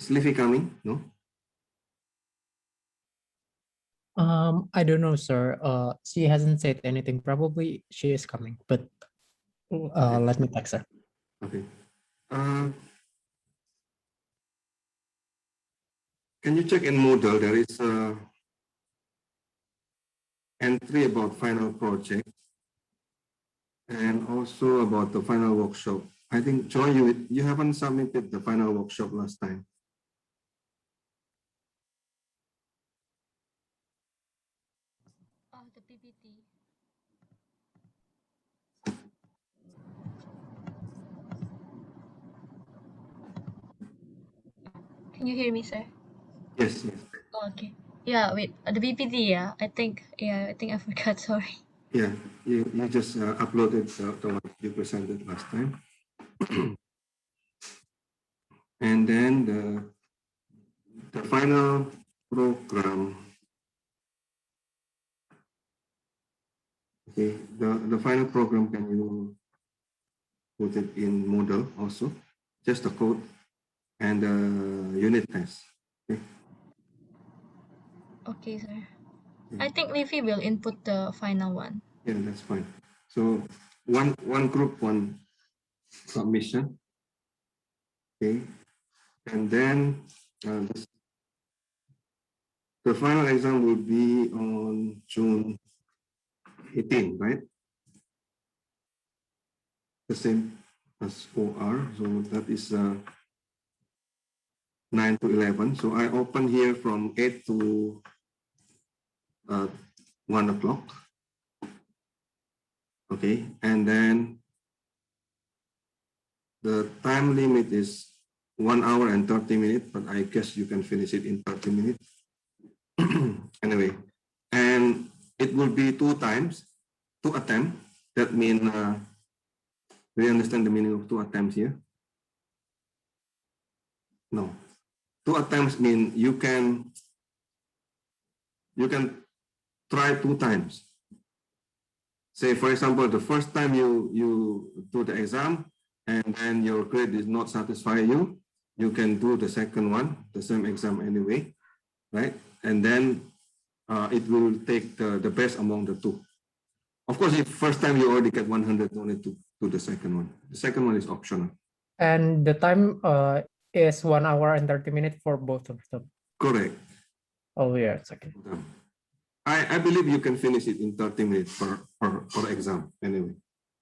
Is Livy coming? No? I don't know, sir. She hasn't said anything. Probably she is coming, but Okay. let me text her. Okay. Can you check in Moodle? There is a entry about final project and also about the final workshop. I think, Joy, you haven't submitted the final workshop last time. The PPT. Can you hear me, sir? Yes, yes. Oh, okay. Yeah, wait. The PPT, yeah. I think I forgot. Sorry. Yeah, you just uploaded the one you presented last time. And then the final program. Okay, the final program, can you put it in Moodle also? Just the code and the unit test. Okay. Okay, sir. I think Livy will input the final one. Yeah, that's fine. So one group, one submission. Okay, and then the final exam will be on June 18, right? The same as OR. So that is 9 to 11. So I open here from 8 to 1 o'clock. Okay, and then the time limit is 1 hour and 30 minutes, but I guess you can finish it in 30 minutes. Anyway, and it will be 2 times, 2 attempts. That means, do you understand the meaning of 2 attempts here? No. 2 attempts mean you can try 2 times. Say, for example, the first time you do the exam and then your grade is not satisfy you, you can do the second one, the same exam anyway, right? And then it will take the best among the 2. Of course, if first time you already get 100, no need to do the second one. The second one is optional. And the time is 1 hour and 30 minutes for both of them. Correct. Oh, yeah, it's okay. I believe you can finish it in 30 minutes per exam anyway.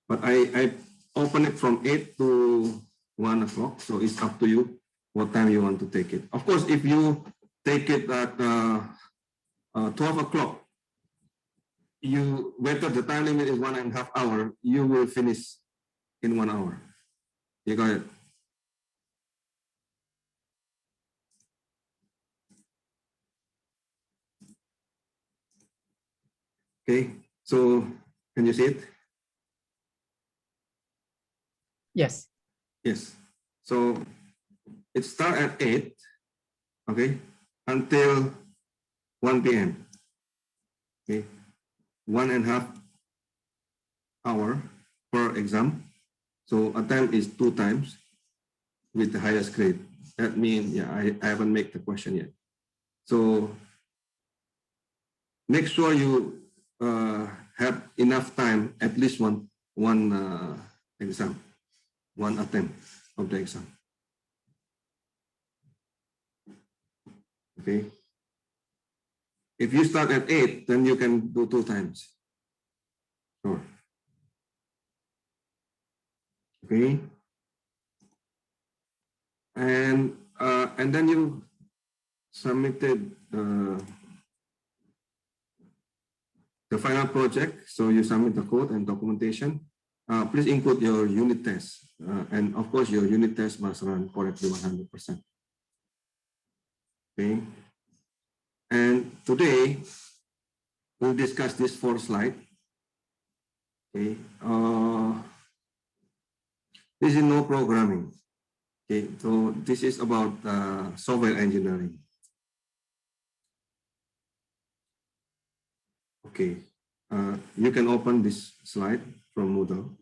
But I open it from 8 to 1 o'clock, so it's up to you what time you want to take it. Of course, if you take it at 12 o'clock, whether the time limit is 1.5 hours, you will finish in 1 hour. You got it? Okay, so can you see it? Yes. Yes. So it starts at 8, okay, until 1 p.m. Okay, 1.5 hour per exam. So a time is 2 times with the highest grade. That means, yeah, I haven't made the question yet. So make sure you have enough time, at least one exam, one attempt of the exam. Okay. If you start at 8, then you can do 2 times. Sure. Okay. And then you submitted the final project. So you submit the code and documentation. Please include your unit test. And of course, your unit test must run correctly 100%. Okay. And today, we'll discuss this 4th slide. Okay. This is no programming. Okay. So this is about software engineering. Okay. You can open this slide from Moodle.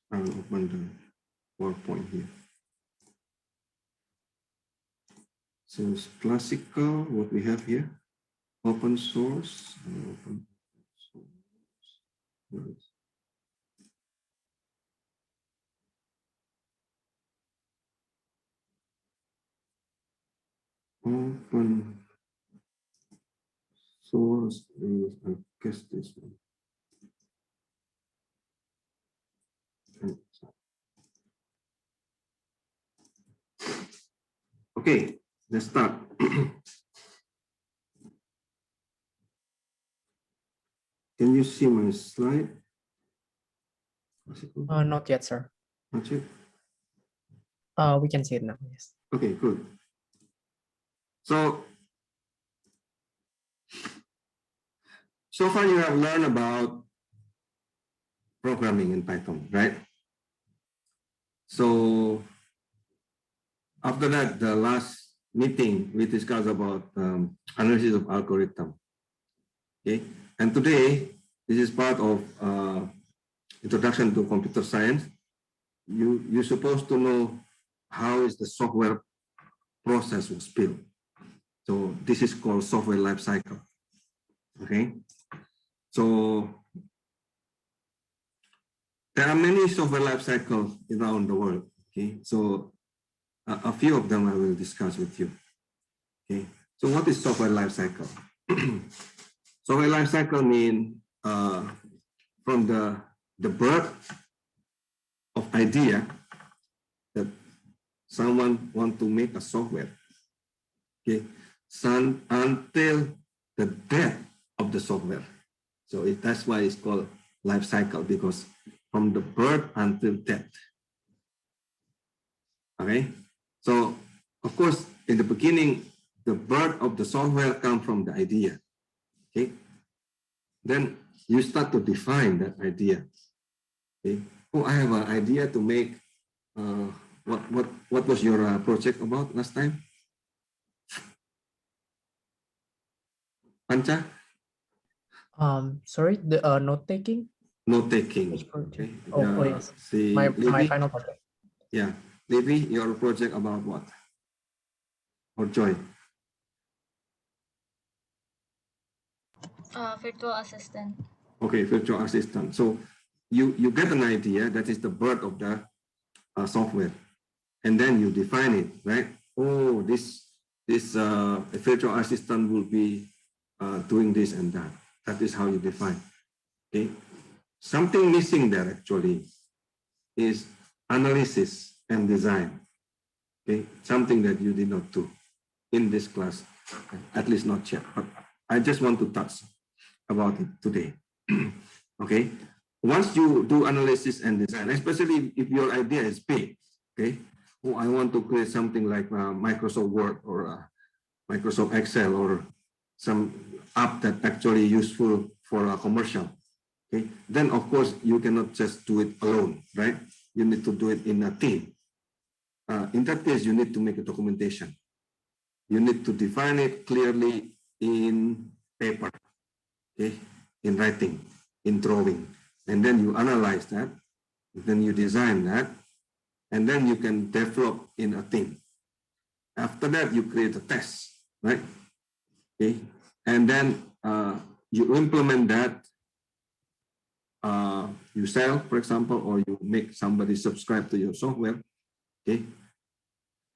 I'll open the PowerPoint here. So it's classical, what we have here, open source, open source is, I guess this one. Okay, let's start. Can you see my slide? Not yet, sir. Not yet? We can see it now, yes. Okay, good. So far you have learned about programming in Python, right? So after that, the last meeting, we discussed about analysis of algorithm. Okay, and today, this is part of introduction to computer science. You're supposed to know how is the software process was built. So this is called software life cycle. Okay, so there are many software life cycles around the world. Okay, so a few of them I will discuss with you. Okay, so what is software life cycle? Software life cycle means from the birth of idea that someone want to make a software. Okay, until the death of the software. So that's why it's called life cycle, because from the birth until death. Okay, so of course in the beginning, the birth of the software comes from the idea. Okay, then you start to define that idea. Okay, oh, I have an idea to make. What was your project about last time? Pancha? Sorry, the note taking. Note taking. Okay. Okay. Oh yes. My final project. Yeah, Levi, your project about what? Or Joy? Virtual assistant. Okay, virtual assistant. So you get an idea, that is the birth of the software, and then you define it, right? Oh, this virtual assistant will be doing this and that. That is how you define. Okay, something missing there actually is analysis and design. Okay, something that you did not do in this class, at least not yet. But I just want to touch about it today. Okay, once you do analysis and design, especially if your idea is big, okay, oh, I want to create something like Microsoft Word or Microsoft Excel or some app that actually useful for a commercial. Okay, then of course you cannot just do it alone, right? You need to do it in a team. In that case, you need to make a documentation. You need to define it clearly in paper, okay, in writing, in drawing, and then you analyze that, then you design that, and then you can develop in a team. After that, you create a test, right? Okay, and then you implement that. You sell, for example, or you make somebody subscribe to your software. Okay,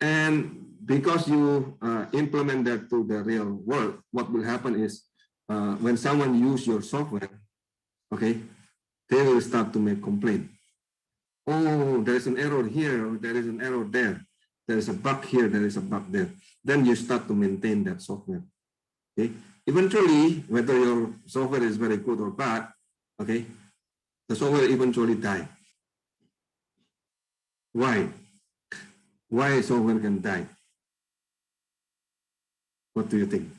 and because you implement that to the real world, what will happen is when someone use your software, okay, they will start to make complaint. Oh, there is an error here, or there is an error there. There is a bug here, there is a bug there. Then you start to maintain that software. Okay. Eventually, whether your software is very good or bad, okay, the software eventually die. Why? Why software can die? What do you think?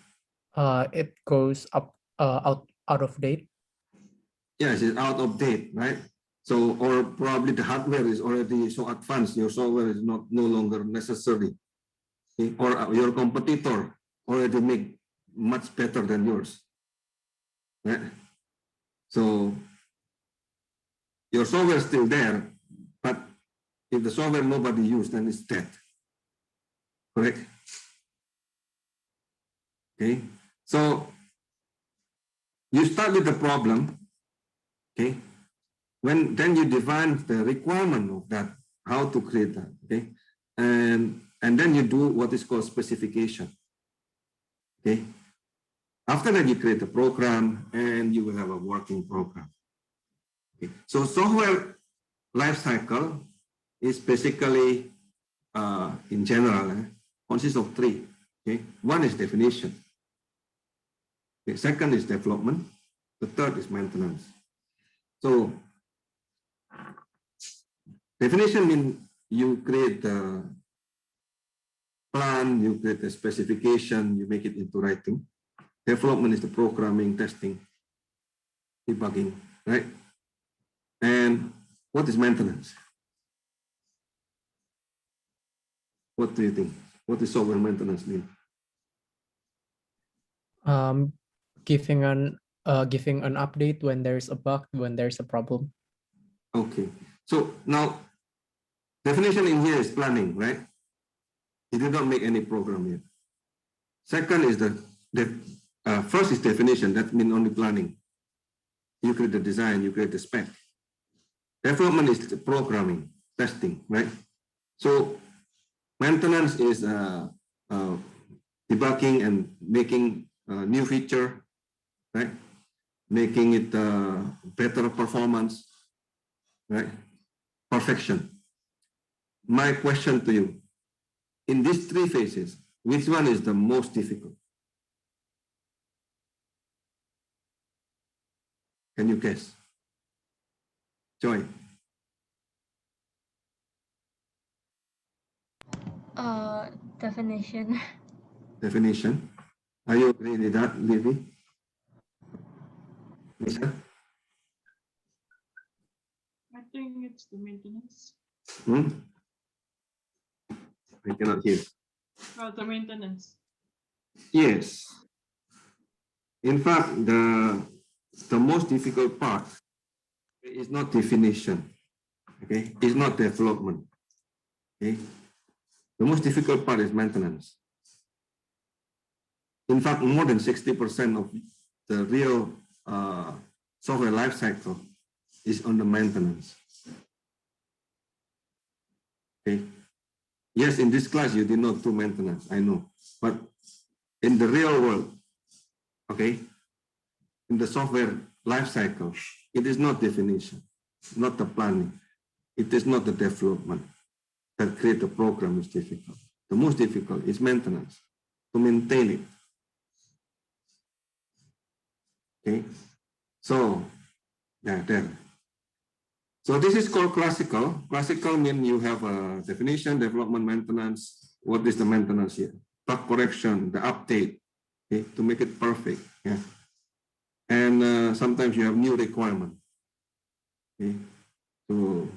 It goes up out of date. Yes, it's out of date, right? So, or probably the hardware is already so advanced, your software is no longer necessary. Okay? Or your competitor already make much better than yours, right? So, your software is still there, but if the software nobody used, then it's dead, correct? Okay, so you start with the problem. Okay, then you define the requirement of that, how to create that. Okay, and then you do what is called specification. Okay, after that you create a program and you will have a working program. Okay. So software lifecycle is basically, in general, consists of three. Okay, one is definition. Okay. Second is development. The third is maintenance. So definition means you create the plan, you create the specification, you make it into writing. Development is the programming, testing, debugging, right? And what is maintenance? What do you think? What does software maintenance mean? Giving an update when there's a bug, when there's a problem. Okay, so now definition in here is planning, right? You did not make any program yet. Second is first is definition, that means only planning. You create the design, you create the spec. Development is the programming, testing, right? So maintenance is debugging and making a new feature, right? Making it better performance, right? Perfection. My question to you, in these three phases, which one is the most difficult? Can you guess? Joy. Definition. Definition. Are you agree with that, Livy? Lisa? I think it's the maintenance. I cannot hear. The maintenance. Yes. In fact, the most difficult part is not definition. Okay, it's not development. Okay, the most difficult part is maintenance. In fact, more than 60% of the real software lifecycle is on the maintenance. Okay. Yes, in this class you did not do maintenance, I know, but in the real world, okay, in the software lifecycle, it is not definition, not the planning, it is not the development that create the program is difficult. The most difficult is maintenance, to maintain it. Okay, so yeah, there. So this is called classical. Classical means you have a definition, development, maintenance. What is the maintenance here? Bug correction, the update, okay, to make it perfect. Yeah, and sometimes you have new requirement. Okay, so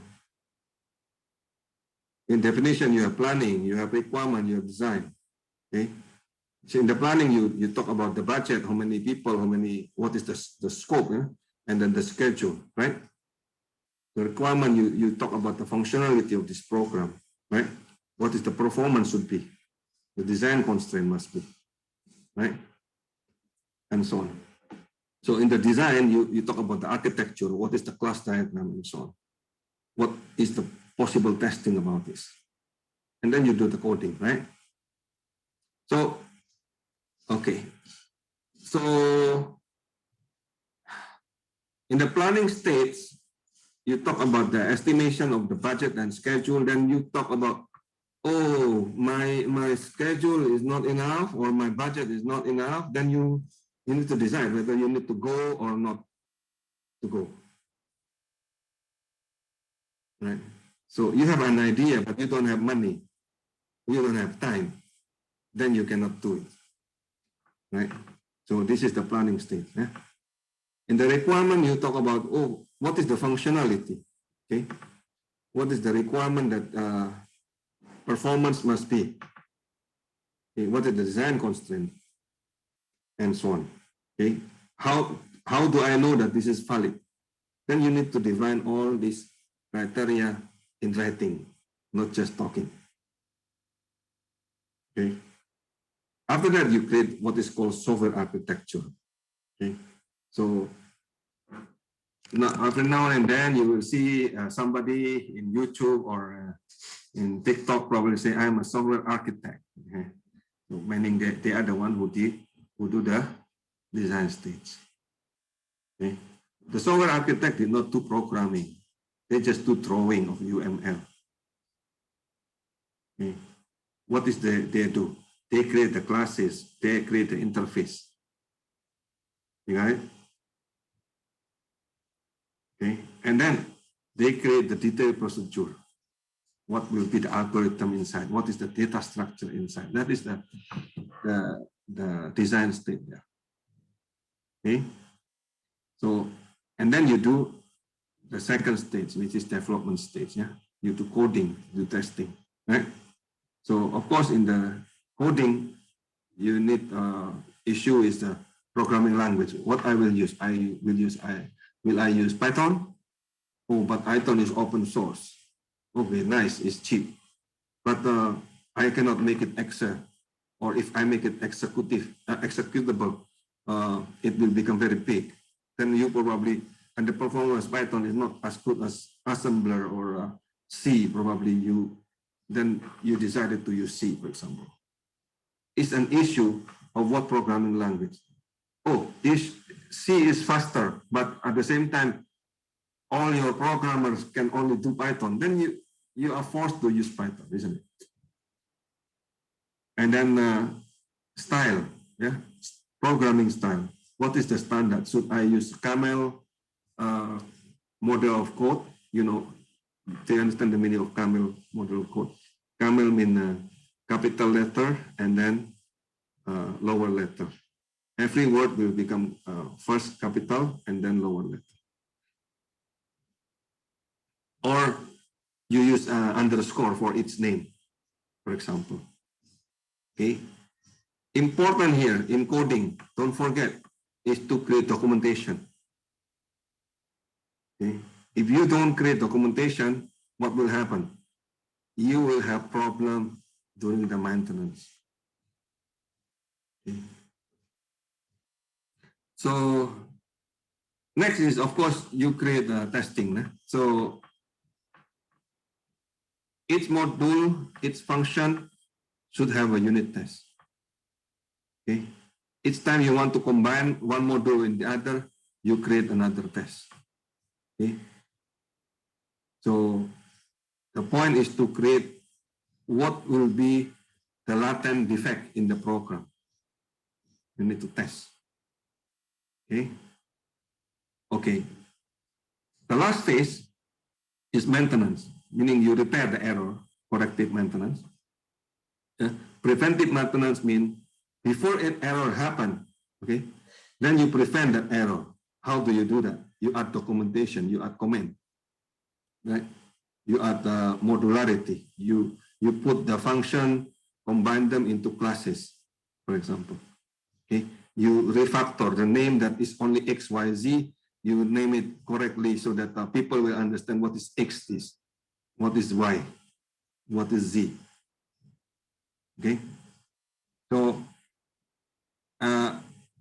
in definition, you have planning, you have requirement, you have design. Okay, so in the planning, you talk about the budget, how many people, what is the scope, yeah? And then the schedule, right? The requirement, you talk about the functionality of this program, right? What is the performance should be? The design constraint must be, right? And so on. So in the design, you talk about the architecture, what is the class diagram and so on. What is the possible testing about this? And then you do the coding, right? So, okay. So in the planning stage, you talk about the estimation of the budget and schedule, then you talk about, oh, my schedule is not enough or my budget is not enough, then you need to decide whether you need to go or not to go. Right? So you have an idea, but you don't have money, you don't have time, then you cannot do it. Right? So this is the planning stage. Yeah? In the requirement, you talk about, oh, what is the functionality? Okay, what is the requirement that performance must be? Okay, what is the design constraint? And so on. Okay, how do I know that this is valid? Then you need to define all these criteria in writing, not just talking. Okay. After that, you create what is called software architecture. Okay, so now, every now and then you will see somebody in YouTube or in TikTok probably say, "I'm a software architect." Okay, so meaning that they are the one who do the design stage. Okay, the software architect did not do programming; they just do drawing of UML. Okay, what is they do? They create the classes, they create the interface. You got it? Okay, and then they create the detailed procedure. What will be the algorithm inside? What is the data structure inside? That is the design state there. Okay, so and then you do the second stage, which is development stage. Yeah, you do coding, you do testing, right? So of course, in the coding, you need issue is the programming language. What I will use? Will I use Python? Oh, but Python is open source. Okay, nice, it's cheap. But I cannot make it Excel. Or if I make it executable, it will become very big. Then you probably, and the performance Python is not as good as assembler or C, probably then you decided to use C, for example. It's an issue of what programming language. Oh, C is faster, but at the same time, all your programmers can only do Python. Then you are forced to use Python, isn't it? And then style, yeah, programming style. What is the standard? Should I use Camel model of code? You know, they understand the meaning of Camel model of code. Camel mean capital letter and then lower letter. Every word will become first capital and then lower letter. Or you use underscore for its name, for example. Okay. Important here in coding, don't forget, is to create documentation. Okay. If you don't create documentation, what will happen? You will have problem during the maintenance. Okay. So next is, of course, you create testing. So each module, each function should have a unit test. Okay. Each time you want to combine one module with the other, you create another test. Okay. So the point is to create what will be the latent defect in the program. You need to test. Okay. Okay. The last phase is maintenance, meaning you repair the error, corrective maintenance. Preventive maintenance means before an error happen, okay, then you prevent that error. How do you do that? You add documentation, you add comment, right? You add modularity. You put the function, combine them into classes, for example. Okay, you refactor the name that is only X, Y, Z. You name it correctly so that people will understand what is X is, what is Y, what is Z. Okay, so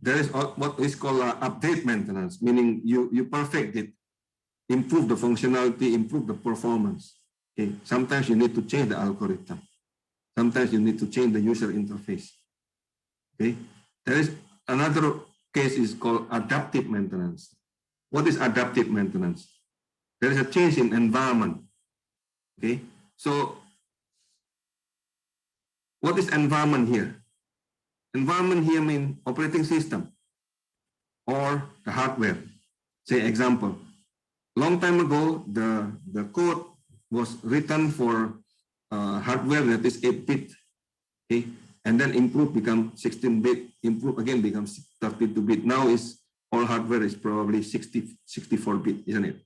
there is what is called update maintenance, meaning you perfect it, improve the functionality, improve the performance. Okay, sometimes you need to change the algorithm. Sometimes you need to change the user interface. Okay, there is another case is called adaptive maintenance. What is adaptive maintenance? There is a change in environment. Okay, so what is environment here? Environment here means operating system or the hardware. Say example, long time ago, the code was written for hardware that is 8-bit, okay, and then improve become 16-bit, improve again becomes 32-bit. Now is all hardware is probably 64-bit, isn't it?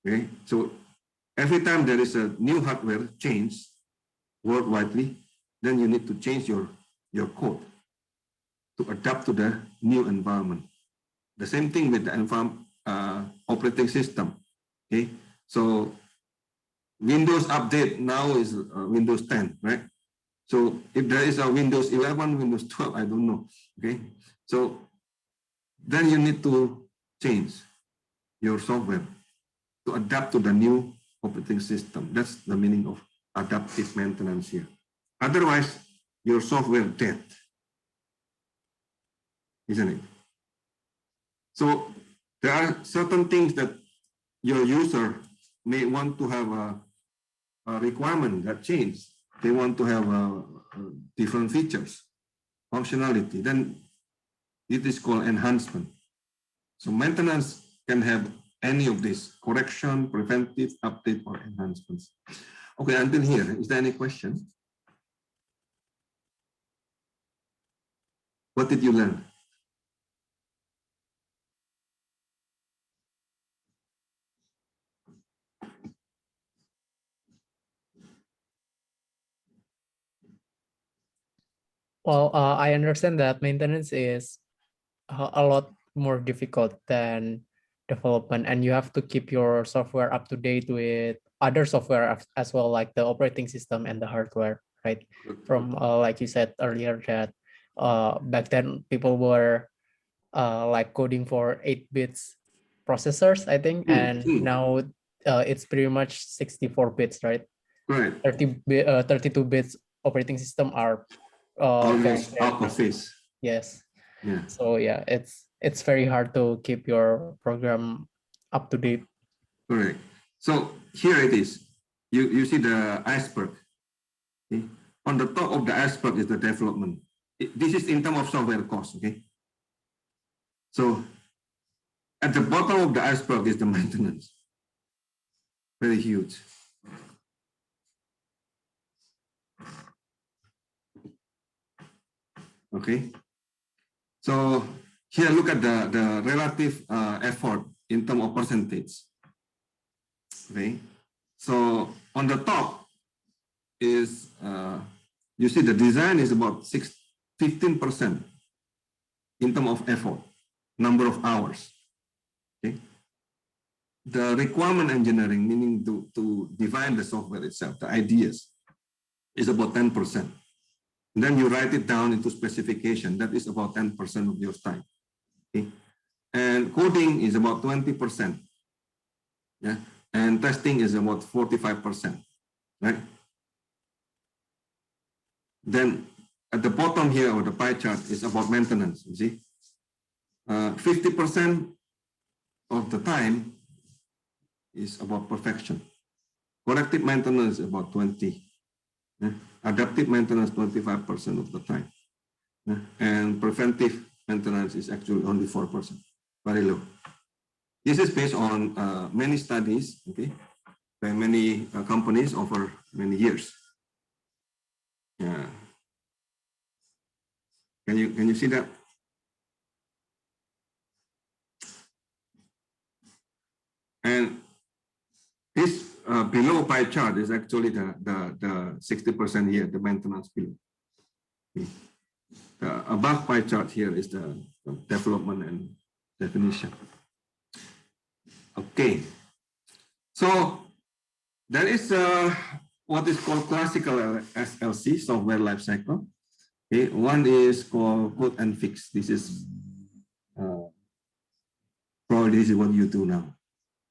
Okay, so every time there is a new hardware change worldwide, then you need to change your code to adapt to the new environment. The same thing with the operating system. Okay, so Windows update now is Windows 10, right? So if there is a Windows 11, Windows 12, I don't know. Okay. So then you need to change your software to adapt to the new operating system. That's the meaning of adaptive maintenance here. Otherwise, your software dead, isn't it? So there are certain things that your user may want to have a requirement that change. They want to have different features, functionality. Then it is called enhancement. So maintenance can have any of these: correction, preventive, update, or enhancements. Okay, until here, is there any question? What did you learn? Well, I understand that maintenance is a lot more difficult than development, and you have to keep your software up to date with other software as well, like the operating system and the hardware, right? From like you said earlier that back then people were like coding for 8 bits processors, I think, and now it's pretty much 64 bits, right? Right. 32 bits operating system are Almost out of phase. Yes. Yeah. So yeah, it's very hard to keep your program up to date. Correct. So here it is. You see the iceberg. Okay? On the top of the iceberg is the development. This is in terms of software cost. Okay. So at the bottom of the iceberg is the maintenance. Very huge. Okay. So here, look at the relative effort in terms of percentage. Okay. So on the top is, you see the design is about 15% in terms of effort, number of hours. Okay. The requirement engineering, meaning to define the software itself, the ideas, is about 10%. And then you write it down into specification. That is about 10% of your time. Okay. And coding is about 20%. Yeah. And testing is about 45%. Right. Then at the bottom here of the pie chart is about maintenance. You see, 50% of the time is about perfection. Corrective maintenance is about 20. Yeah. Adaptive maintenance 25% of the time. Yeah. And preventive maintenance is actually only 4%, very low. This is based on many studies, okay, by many companies over many years. Yeah. Can you see that? And this below pie chart is actually the 60% here, the maintenance below. Okay. The above pie chart here is the development and definition. Okay. So there is what is called classical SLC, software lifecycle. Okay. One is called code and fix. This is probably this is what you do now.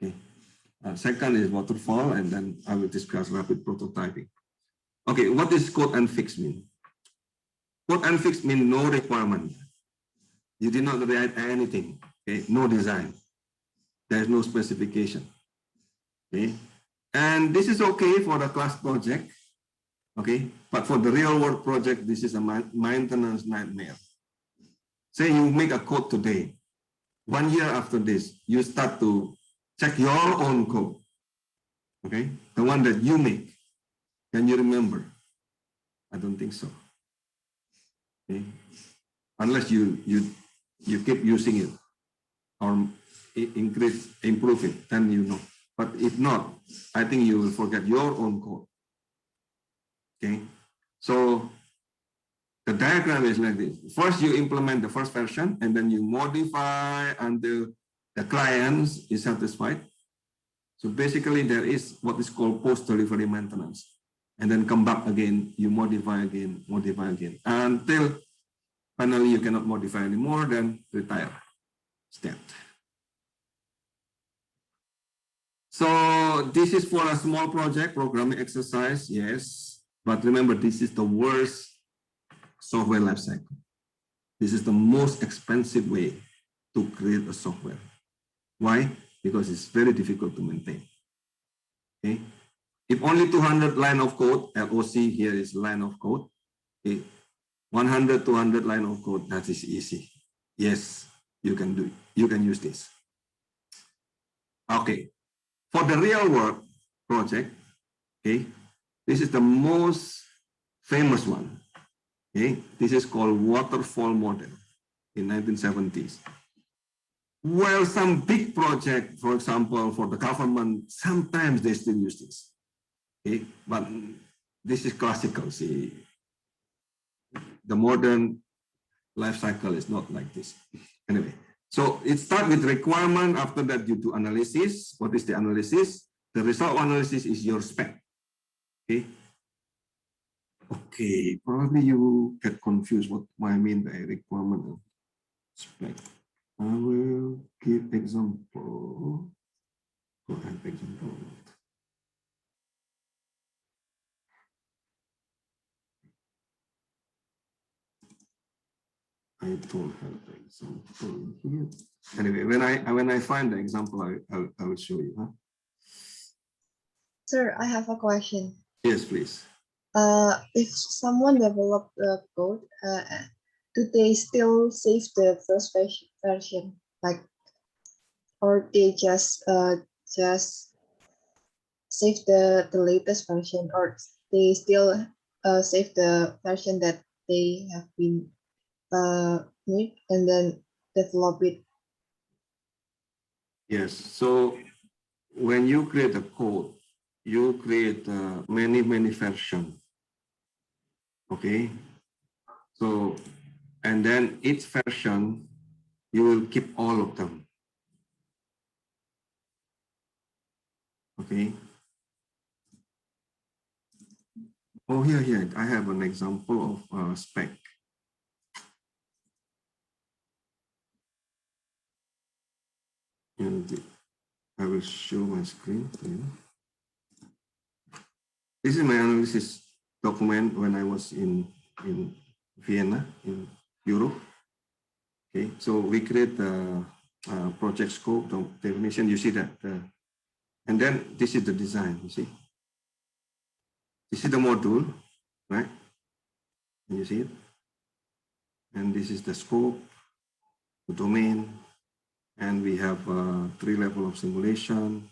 Okay. Second is waterfall, and then I will discuss rapid prototyping. Okay, what does code and fix mean? Code and fix mean no requirement. You did not write anything. Okay, no design. There is no specification. Okay, and this is okay for the class project. Okay, but for the real world project, this is a maintenance nightmare. Say you make a code today. 1 year after this, you start to check your own code, okay? The one that you make. Can you remember? I don't think so. Okay? Unless you keep using it or improve it, then you know. But if not, I think you will forget your own code. Okay? So the diagram is like this. First, you implement the first version, and then you modify until the client is satisfied. So basically, there is what is called post-delivery maintenance. and then come back again, you modify again, until finally you cannot modify anymore, then retire, state. So this is for a small project, programming exercise, yes. But remember, this is the worst software lifecycle. This is the most expensive way to create a software. Why? Because it's very difficult to maintain. Okay. If only 200 line of code, LOC here is line of code. Okay. 100, 200 line of code, that is easy. Yes, you can do it. You can use this. Okay. For the real world project, okay, this is the most famous one. Okay, this is called waterfall model in 1970s. Well, some big project, for example, for the government, sometimes they still use this. Okay, but this is classical. See, the modern life cycle is not like this. Anyway, so it starts with requirement. After that, you do analysis. What is the analysis? The result analysis is your spec. Okay. Okay, probably you get confused what I mean by requirement and spec. I will give example. Go ahead, example. I don't have the example here. Anyway, when I find the example, I will show you. Huh? Sir, I have a question. Yes, please. If someone developed the code, do they still save the first version, like, or they just save the latest version, or they still save the version that they have been made and then develop it? Yes. So when you create a code, you create many versions. Okay. So, and then each version, you will keep all of them. Okay. Oh, here, I have an example of spec. And I will show my screen to you. This is my analysis document when I was in Vienna, in Europe. Okay, so we create the project scope, the definition, you see that. And then this is the design, you see. This is the module, right? Can you see it? And this is the scope, the domain, and we have 3 levels of simulation.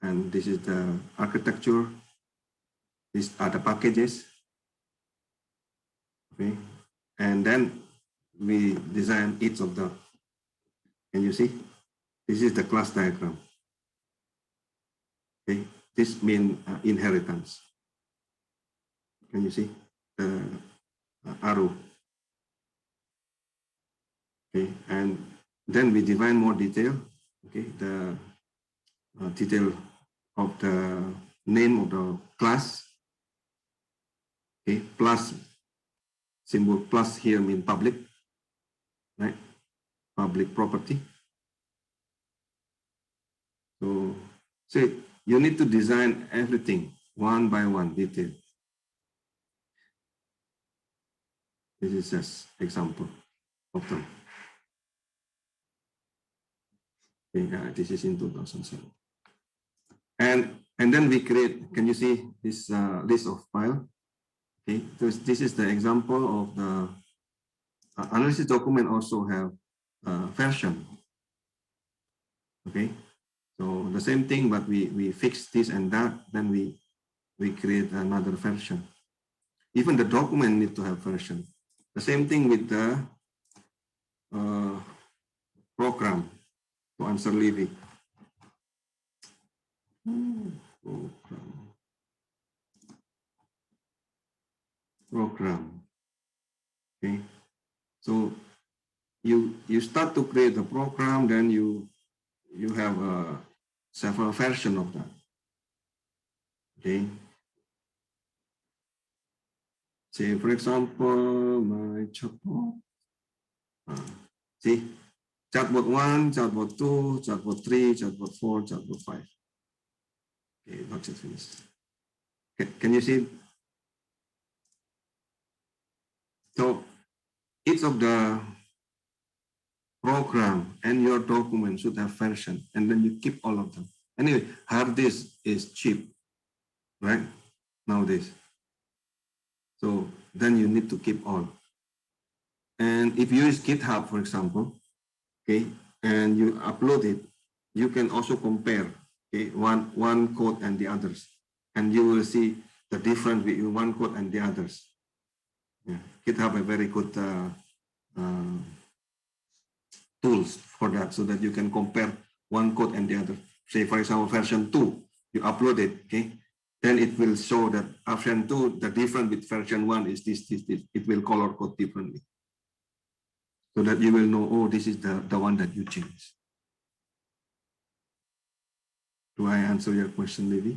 And this is the architecture. These are the packages. Okay. And then we design each of the, can you see? This is the class diagram. Okay. This means inheritance. Can you see the arrow? Okay. And then we define more detail. Okay. The detail of the name of the class. Okay. Plus symbol plus here mean public, right? Public property. So, see, you need to design everything one by one, detail. This is just example of them. Okay, this is in 2007. And then we create, can you see this list of file? Okay, so this is the example of the analysis document also have version. Okay, so the same thing, but we fix this and that, then we create another version. Even the document need to have version. The same thing with the program to answer Levy. Program. Okay. So you start to create the program, then you have a several version of that. Okay. say, for example, my chatbot. See, chatbot 1, chatbot 2, chatbot 3, chatbot 4, chatbot 5. Okay, not just finished. Can you see? So each of the program and your document should have version, and then you keep all of them. Anyway, hard disk is cheap, right? Nowadays. So then you need to keep all. And if you use GitHub, for example, okay, and you upload it, you can also compare, okay, one code and the others, and you will see the difference between one code and the others. Yeah. GitHub a very good tools for that, so that you can compare one code and the other. Say, for example, version 2, you upload it, okay? Then it will show that version 2, the difference with version 1 is this. It will color code differently. So that you will know, oh, this is the one that you changed. Do I answer your question, Levi?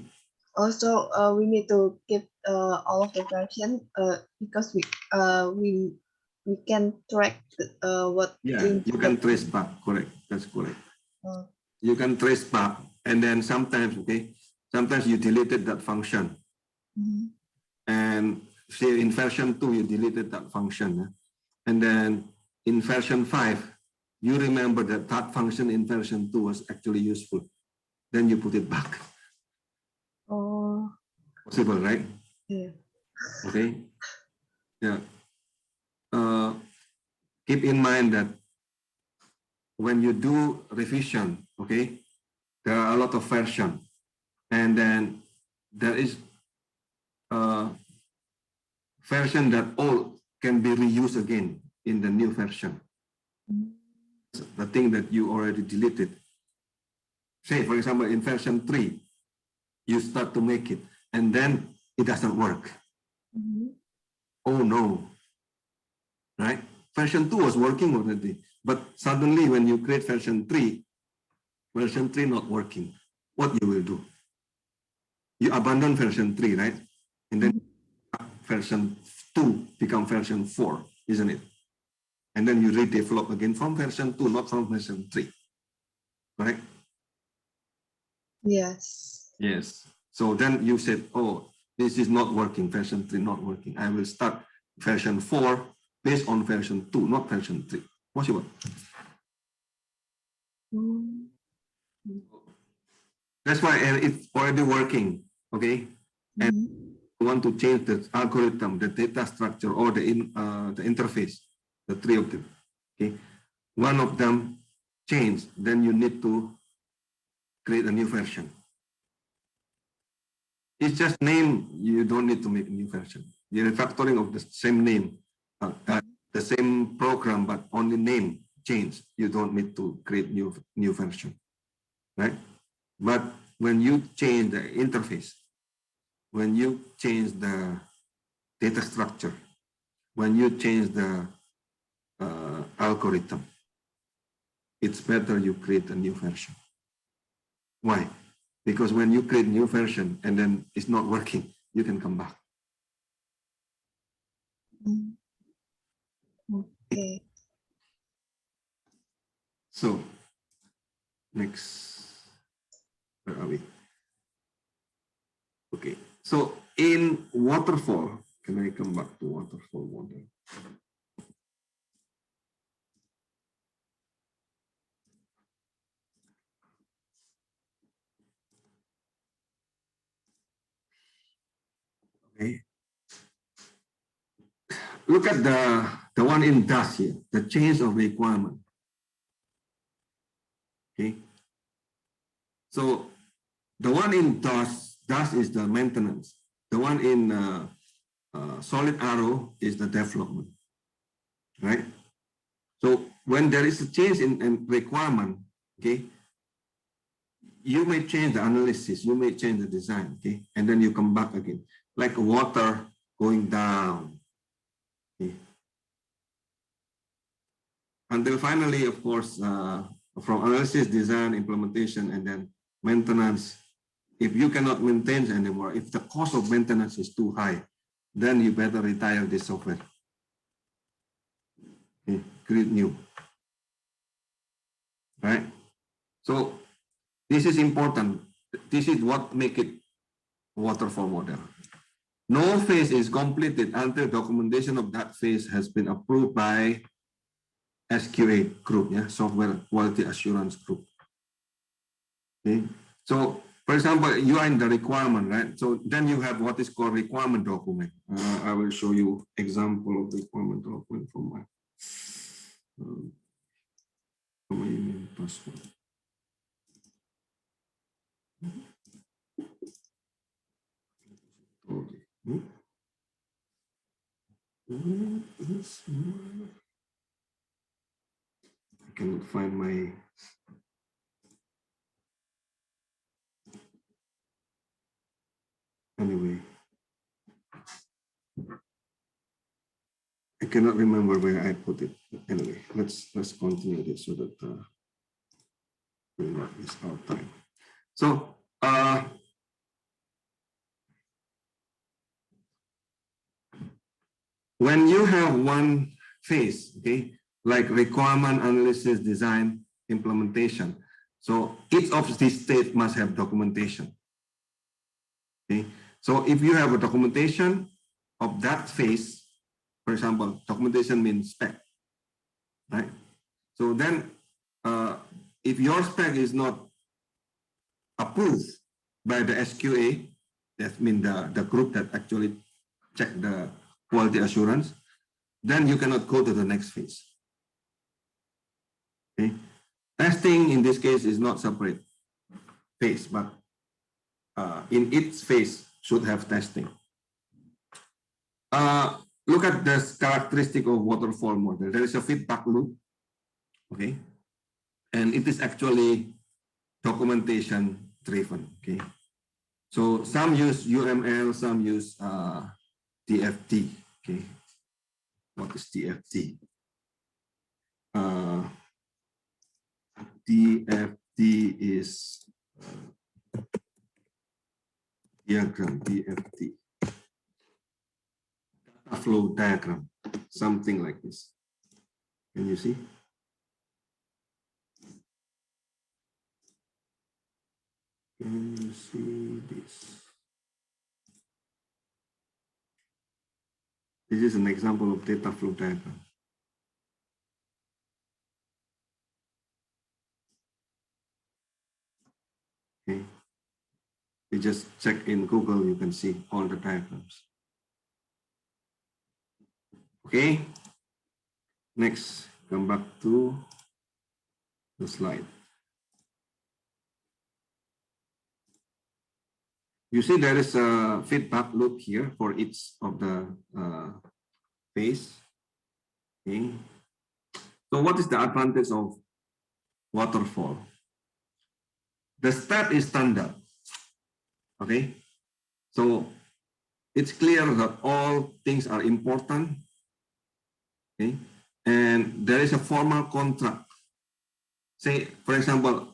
Also, we need to keep all of the version because we can track what. Yeah, you can trace back. Correct. That's correct. Uh, You can trace back, and then sometimes, okay, sometimes you deleted that function, and say in version 2 you deleted that function, and then in version 5 you remember that that function in version 2 was actually useful. Then you put it back. Oh. Possible, right? Yeah. Okay. Yeah. Keep in mind that when you do revision, okay, there are a lot of version, and then there is a version that all can be reused again in the new version. The thing that you already deleted. Say, for example, in version 3, you start to make it, and then it doesn't work. Oh no, right? Version 2 was working already, but suddenly when you create version 3 not working, what you will do? You abandon version 3, right? And then version 2 become version 4, isn't it? And then you redevelop again from version 2, not from version 3, right? Yes. Yes. So then you said, oh, this is not working, version 3 not working. I will start version 4 based on version 2, not version 3. Possible. That's why it's already working, okay? And you want to change the algorithm, the data structure, or the interface, the three of them, okay? One of them changed, then you need to create a new version. It's just name, you don't need to make a new version. The refactoring of the same name, the same program, but only name change. You don't need to create new version, right? But when you change the interface, when you change the data structure, when you change the algorithm, it's better you create a new version. Why? Because when you create new version and then it's not working, you can come back. Okay. So next, where are we? Okay, so in waterfall, can I come back to waterfall model? Okay. Look at the one in DAS here, the change of requirement. Okay. So the one in DAS is the maintenance. The one in solid arrow is the development, right? So when there is a change in requirement, okay, you may change the analysis, you may change the design, okay, and then you come back again, like water going down, okay. Until finally, of course, from analysis, design, implementation, and then maintenance. If you cannot maintain anymore, if the cost of maintenance is too high, then you better retire this software. Okay, create new. Right? So this is important. This is what make it waterfall model. No phase is completed until documentation of that phase has been approved by SQA group, yeah, software quality assurance group. Okay, so for example, you are in the requirement, right? So then you have what is called requirement document. I will show you example of requirement document from my email password. Okay. I cannot find my anyway. I cannot remember where I put it. Anyway, let's continue this so that we will not miss our time. So when you have one phase, okay, like requirement analysis, design, implementation. So each of these states must have documentation. Okay, so if you have a documentation of that phase, for example, documentation means spec, right? So then if your spec is not approved by the SQA, that means the group that actually check the quality assurance, then you cannot go to the next phase. Okay, testing in this case is not separate phase, but in each phase should have testing. Look at this characteristic of waterfall model. There is a feedback loop, okay, and it is actually documentation driven. Okay, so some use UML, some use DFT. Okay, what is DFT? DFT is diagram. DFT. Flow diagram, something like this. Can you see? Can you see this? This is an example of data flow diagram. Okay. You just check in Google, you can see all the diagrams. Okay. Next, come back to the slide. You see there is a feedback loop here for each of the phase. Okay. So what is the advantage of waterfall? The step is standard. Okay. So it's clear that all things are important. Okay. And there is a formal contract. Say, for example,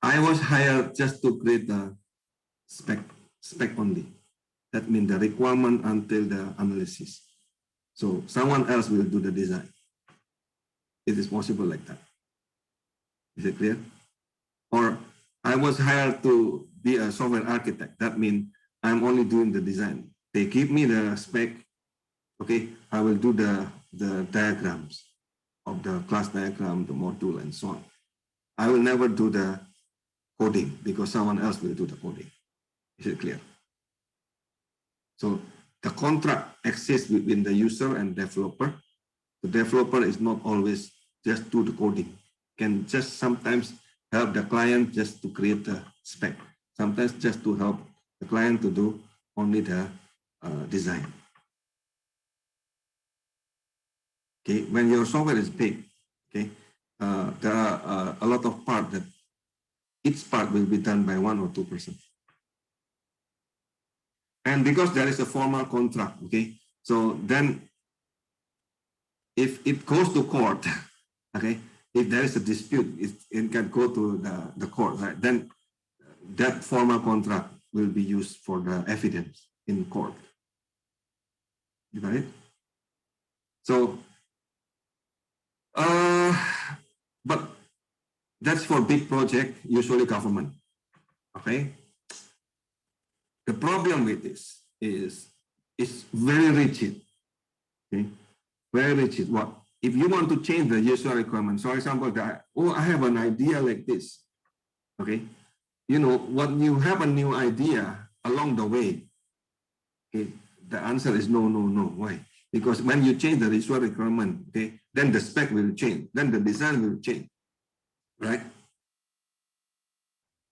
I was hired just to create the spec only. That means the requirement until the analysis. So someone else will do the design. It is possible like that. Is it clear? Or I was hired to be a software architect. That means I'm only doing the design. They give me the spec. Okay, I will do the diagrams of the class diagram, the module, and so on. I will never do the coding because someone else will do the coding. Is it clear? So the contract exists between the user and developer. The developer is not always just do the coding. Can just sometimes help the client just to create the spec. Sometimes just to help the client to do only the design. Okay, when your software is big, okay, there are a lot of parts that each part will be done by 1 or 2%. And because there is a formal contract, okay, so then if it goes to court, okay, if there is a dispute, it can go to the court, right? Then that formal contract will be used for the evidence in court. You got it? So, but that's for big project, usually government. Okay. The problem with this is it's very rigid. Okay, very rigid. What if you want to change the user requirements? For example, I have an idea like this. Okay, you know, when you have a new idea along the way, okay, the answer is no, no, no. Why? Because when you change the user requirement, okay, then the spec will change, then the design will change, right?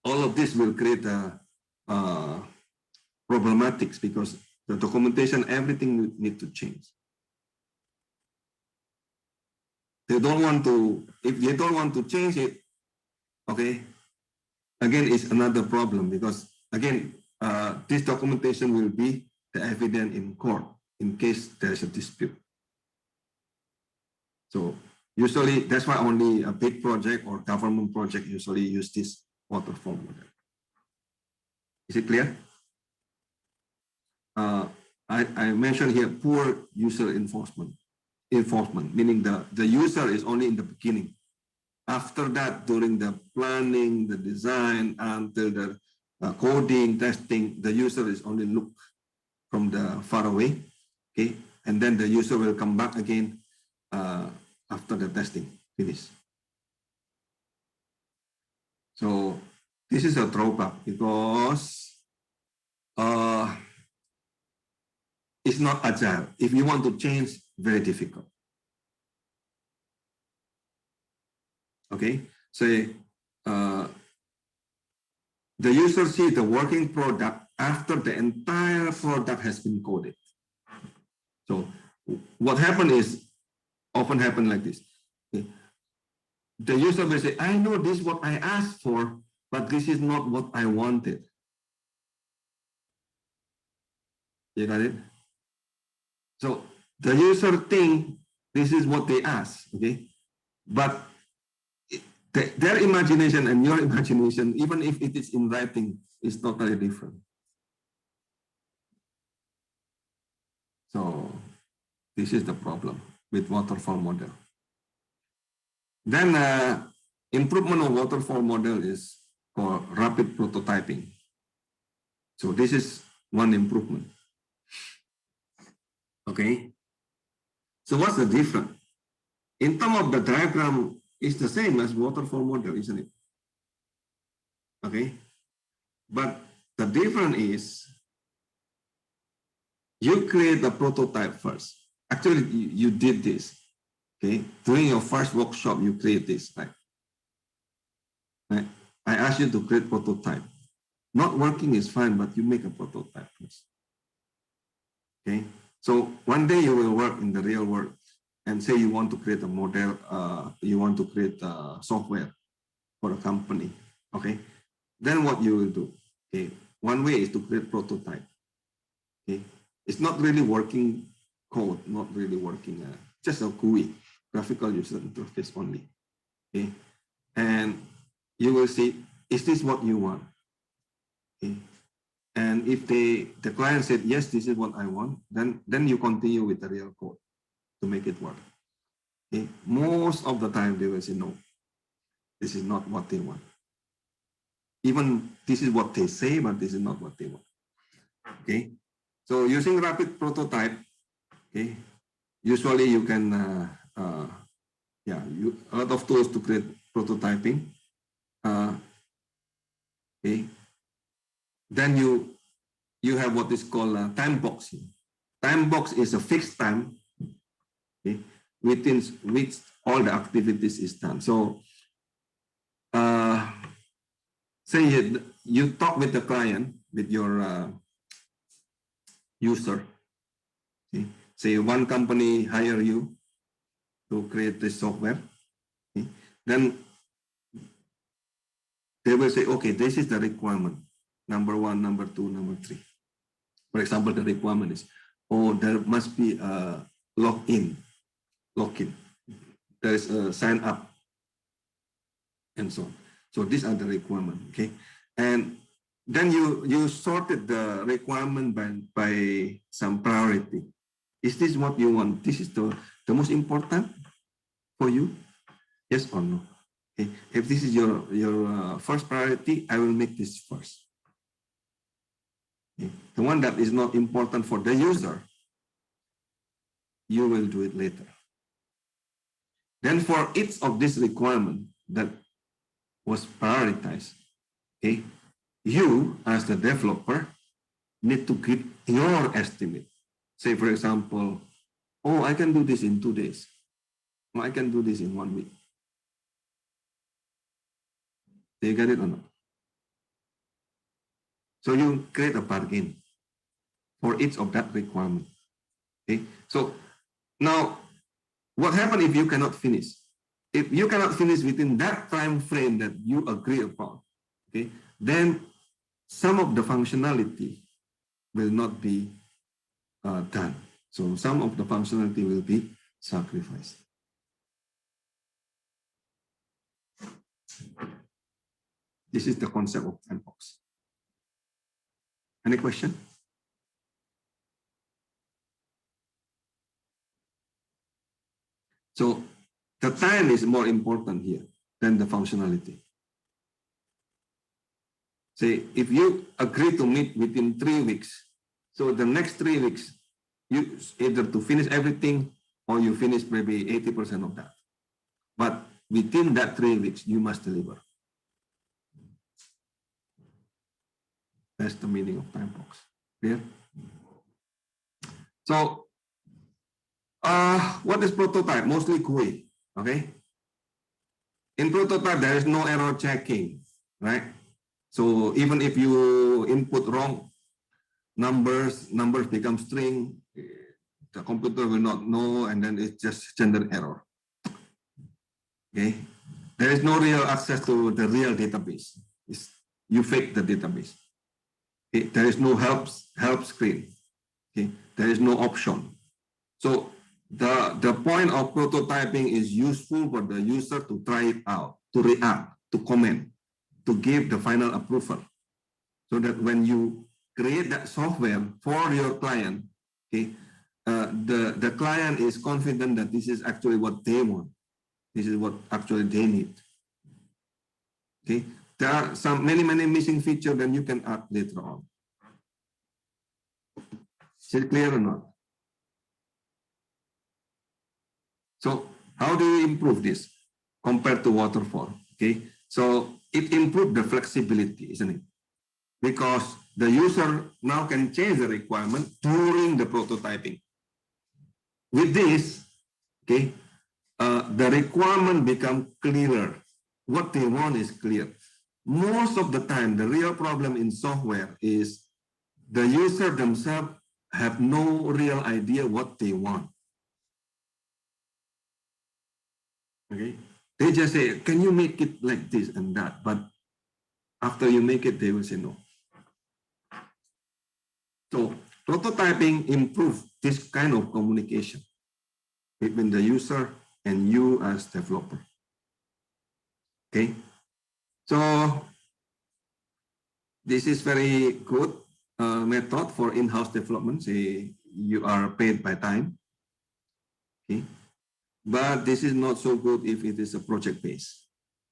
All of this will create a problematics because the documentation, everything need to change. They don't want to, if they don't want to change it, okay, again, it's another problem because again, this documentation will be the evidence in court in case there's a dispute. So usually that's why only a big project or government project usually use this waterfall model. Is it clear? I mentioned here poor user enforcement, meaning the user is only in the beginning. After that, during the planning, the design, until the coding, testing, the user is only look from the far away, okay? And then the user will come back again after the testing finish. So this is a drawback because it's not agile. If you want to change, very difficult. Okay, say the user see the working product after the entire product has been coded. So what happened is often happen like this. Okay. The user will say, I know this is what I asked for, but this is not what I wanted. You got it? So the user think this is what they asked, okay? But their imagination and your imagination, even if it is in writing, is totally different. So this is the problem with waterfall model. Then improvement of waterfall model is called rapid prototyping. So this is one improvement. Okay. So what's the difference? In terms of the diagram, it's the same as waterfall model, isn't it? Okay. But the difference is you create the prototype first. Actually, you did this. Okay. During your first workshop, you create this, right? Right. I asked you to create prototype. Not working is fine, but you make a prototype first. Okay. So one day you will work in the real world and say you want to create a model, you want to create a software for a company. Okay. Then what you will do? Okay. One way is to create prototype. Okay. It's not really working code, not really working, just a GUI, graphical user interface only. Okay. And you will see, is this what you want? Okay. And if the client said, yes, this is what I want, then you continue with the real code to make it work. Okay. Most of the time they will say, no, this is not what they want. Even this is what they say, but this is not what they want. Okay. So using rapid prototype, okay, usually you can, a lot of tools to create prototyping. Okay. Then you have what is called time boxing. Time box is a fixed time, okay, within which all the activities is done. So say you talk with the client, with your user. Okay. Say one company hire you to create this software. Okay. Then they will say, okay, this is the requirement. Number 1, number 2, number 3. For example, the requirement is, oh, there must be a login. There is a sign up and so on. So these are the requirements, okay? And then you sorted the requirement by some priority. Is this what you want? This is the most important for you? Yes or no? Okay. If this is your first priority, I will make this first. Okay. The one that is not important for the user, you will do it later. Then for each of these requirements that was prioritized, okay, you as the developer need to give your estimate. Say, for example, oh, I can do this in 2 days. Or I can do this in 1 week. Do you get it or not? So you create a bargain for each of that requirement. Okay. So now, what happens if you cannot finish? If you cannot finish within that time frame that you agree upon, okay, then some of the functionality will not be done. So some of the functionality will be sacrificed. This is the concept of time box. Any question? So the time is more important here than the functionality. Say, if you agree to meet within 3 weeks, so the next 3 weeks, you either to finish everything or you finish maybe 80% of that. But within that 3 weeks, you must deliver. That's the meaning of time box. Clear? So, what is prototype? Mostly GUI, okay? In prototype, there is no error checking, right? So even if you input wrong numbers become string, the computer will not know, and then it's just generate error. Okay, there is no real access to the real database. You fake the database. Okay? There is no help screen. Okay, there is no option. So the point of prototyping is useful for the user to try it out, to react, to comment, to give the final approval, so that when you create that software for your client, okay, the client is confident that this is actually what they want. This is what actually they need. Okay, there are many missing features that you can add later on. Is it clear or not? So how do you improve this compared to waterfall? Okay, so it improved the flexibility, isn't it? Because the user now can change the requirement during the prototyping. With this, okay, the requirement become clearer. What they want is clear. Most of the time, the real problem in software is the user themselves have no real idea what they want. Okay, they just say, "Can you make it like this and that?" But after you make it, they will say no. So prototyping improves this kind of communication between the user and you as developer. Okay, so this is very good method for in-house development. Say you are paid by time. Okay, but this is not so good if it is a project based,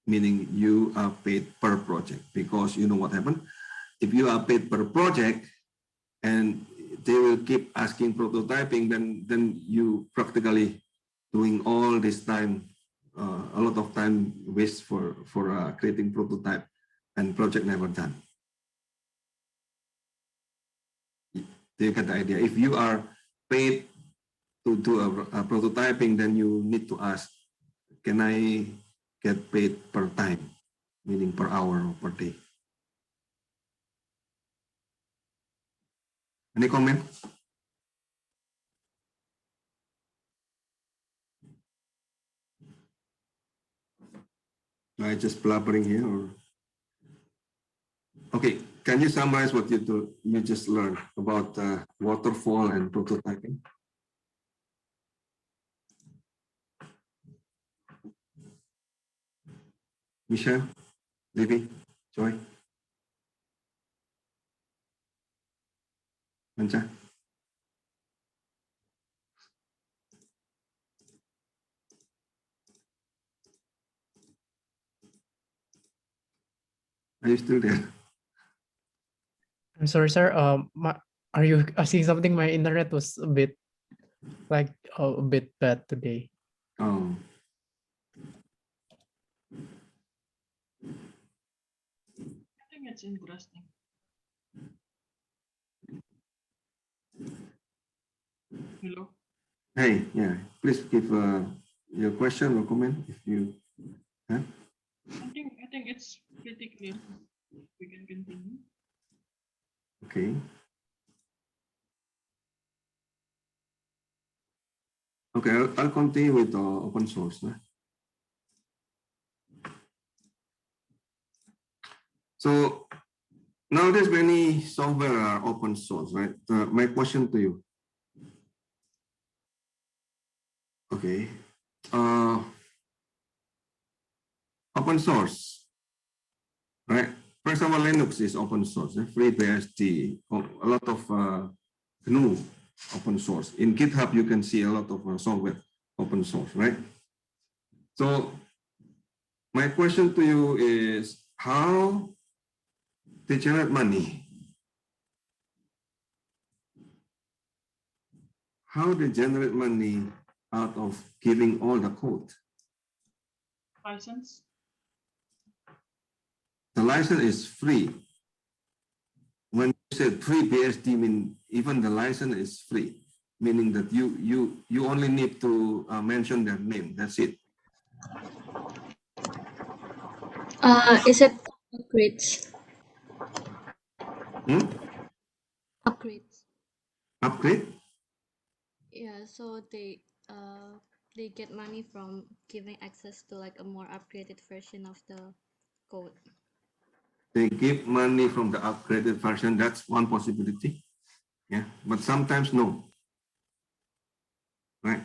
meaning you are paid per project, because you know what happened. If you are paid per project and they will keep asking prototyping, then you practically doing all this time, a lot of time waste for creating prototype, and project never done. Do you get the idea? If you are paid to do a prototyping, then you need to ask, can I get paid per time, meaning per hour or per day? Any comment? I just blabbering here, or okay? Can you summarize what you just learned about waterfall and prototyping? Michelle, Libby, Joy. Mancha? Are you still there? I'm sorry, sir. Are you seeing something? My internet was a bit a bit bad today. Oh, I think it's interesting. Hello. hey, yeah. Please give your question or comment if you have. I think it's pretty clear. We can continue. Okay. Okay, I'll continue with open source. So nowadays many software are open source, right? My question to you. Okay. Open source, right? For example, Linux is open source, FreeBSD, a lot of GNU open source. In GitHub, you can see a lot of software open source, right? So my question to you is how they generate money? How they generate money out of giving all the code? License. The license is free. When you say free BSD, mean even the license is free, meaning that you only need to mention their name. That's it. Is it upgrades? Hmm? Upgrades. Upgrade? Yeah, so they get money from giving access to like a more upgraded version of the code. They give money from the upgraded version. That's one possibility. Yeah, but sometimes no. Right.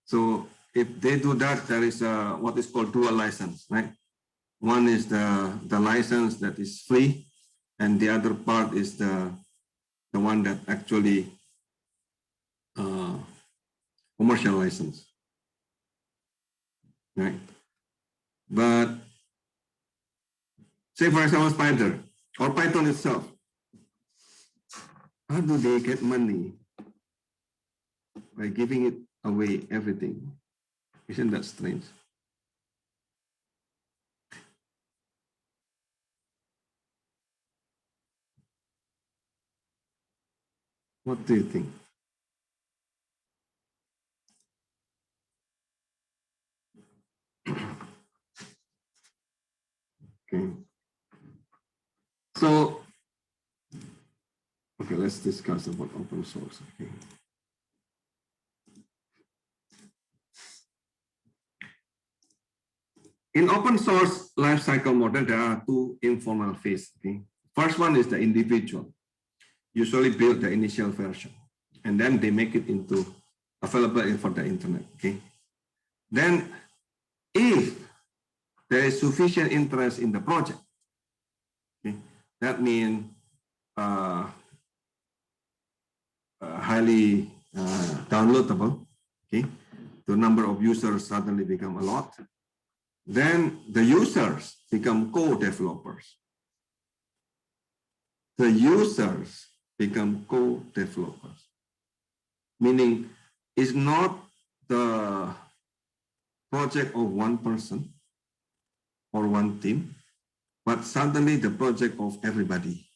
So if they do that, there is what is called dual license. Right. One is the license that is free, and the other part is the one that actually commercial license. Right. But say for example, Spider or Python itself, how do they get money? By giving it away, everything. Isn't that strange? What do you think? Okay. So, okay, let's discuss about open source. Okay. In open source lifecycle model, there are two informal phases. Okay. First one is the individual, usually build the initial version, and then they make it into available for the internet. Okay. Then, if there is sufficient interest in the project, okay, that means highly downloadable. Okay, the number of users suddenly become a lot. Then the users become co-developers. The users become co-developers, meaning it's not the project of one person or one team, but suddenly the project of everybody.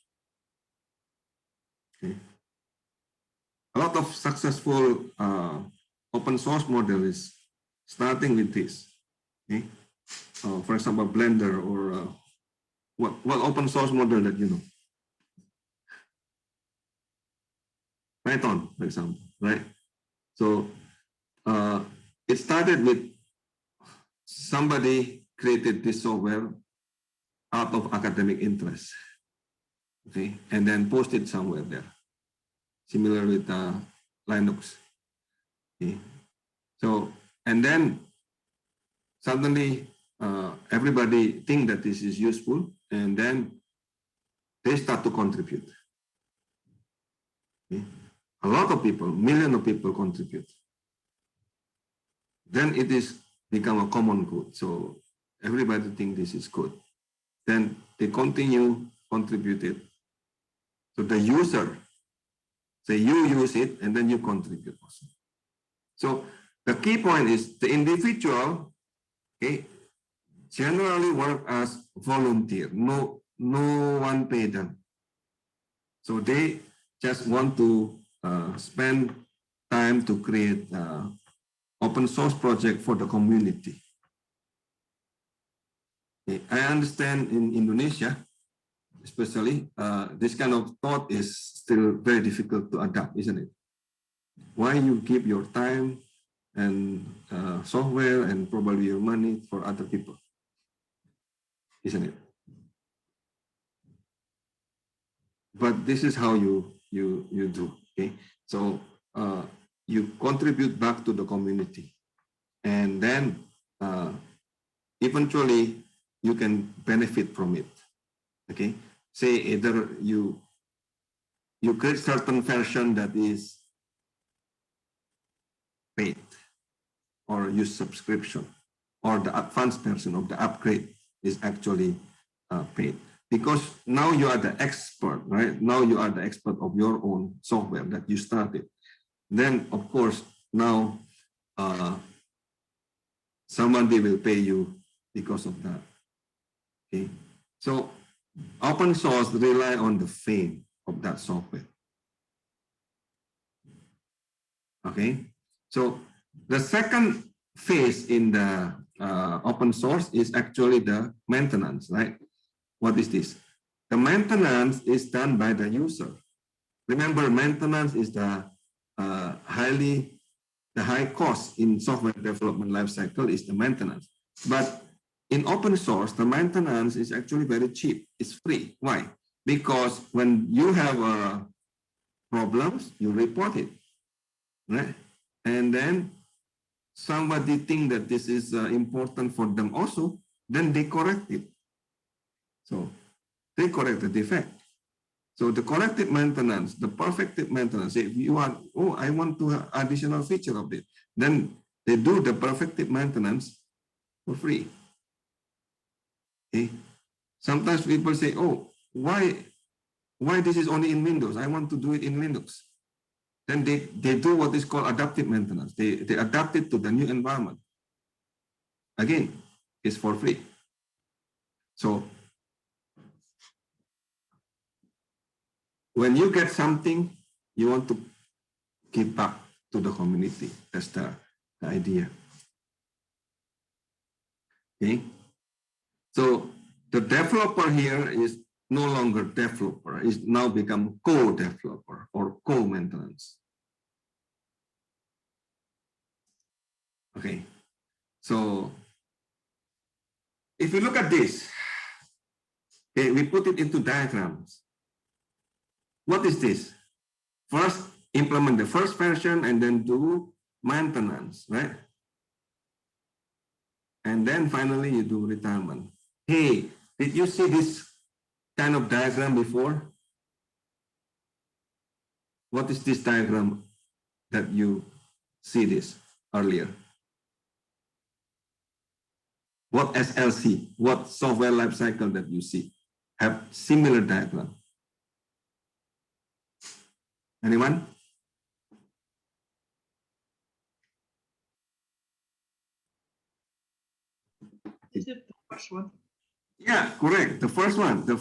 Okay. A lot of successful open source model is starting with this. Okay. For example, Blender or what open source model that you know? Python, for example, right? So it started with somebody created this software out of academic interest, okay, and then posted somewhere there. Similar with Linux, okay. So and then suddenly everybody think that this is useful, and then they start to contribute. Okay? a lot of people, millions of people contribute. Then it is become a common good. So everybody think this is good. Then they continue contributed. So the user, say you use it and then you contribute also. So the key point is the individual, okay, generally work as volunteer. No one pay them. So they just want to spend time to create open source project for the community. Okay. I understand in Indonesia, especially, this kind of thought is still very difficult to adapt, isn't it? Why you give your time and software and probably your money for other people, isn't it? But this is how you do. Okay, so you contribute back to the community, and then eventually you can benefit from it. Okay, say either you create certain version that is paid, or use subscription, or the advanced version of the upgrade is actually paid. Because now you are the expert, right? Now you are the expert of your own software that you started. Then, of course, now somebody will pay you because of that. Okay, so open source rely on the fame of that software. Okay, so the second phase in the open source is actually the maintenance, right? What is this? The maintenance is done by the user. Remember, maintenance is the high cost in software development lifecycle is the maintenance. But in open source, the maintenance is actually very cheap. It's free. Why? Because when you have problems, you report it, right? And then somebody think that this is important for them also, then they correct it. So they correct the defect. So the corrective maintenance, the perfective maintenance, if you want, oh, I want to have additional feature of it, then they do the perfective maintenance for free. Okay. Sometimes people say, oh, why this is only in Windows? I want to do it in Linux. Then they do what is called adaptive maintenance. They adapt it to the new environment. Again, it's for free. So when you get something, you want to give back to the community. That's the idea. Okay. So the developer here is no longer developer, is now become co-developer or co-maintenance. Okay. So if you look at this, okay, we put it into diagrams. What is this? First, implement the first version and then do maintenance, right? And then finally you do retirement. Hey, did you see this kind of diagram before? What is this diagram that you see this earlier? What SLC, what software lifecycle that you see have similar diagram? Anyone? Is it the first one? Yeah, correct. The first one, the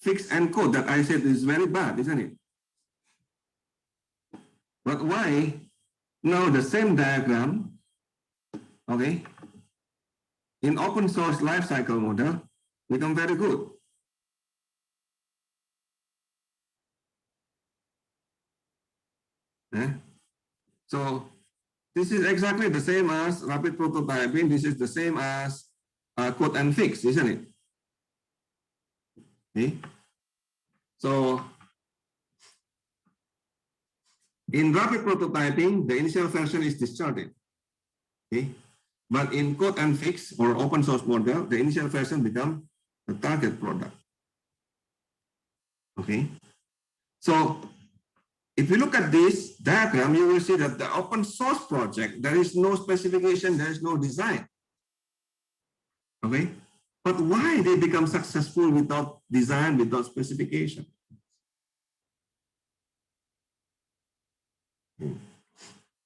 fix and code that I said is very bad, isn't it? But why now the same diagram, okay, in open source lifecycle model become very good? Yeah. So this is exactly the same as rapid prototyping. This is the same as code and fix, isn't it? Okay. So in rapid prototyping, the initial version is discarded. Okay. But in code and fix or open source model, the initial version become the target product. Okay. So if you look at this diagram, you will see that the open source project, there is no specification, there is no design. Okay, but why they become successful without design, without specification?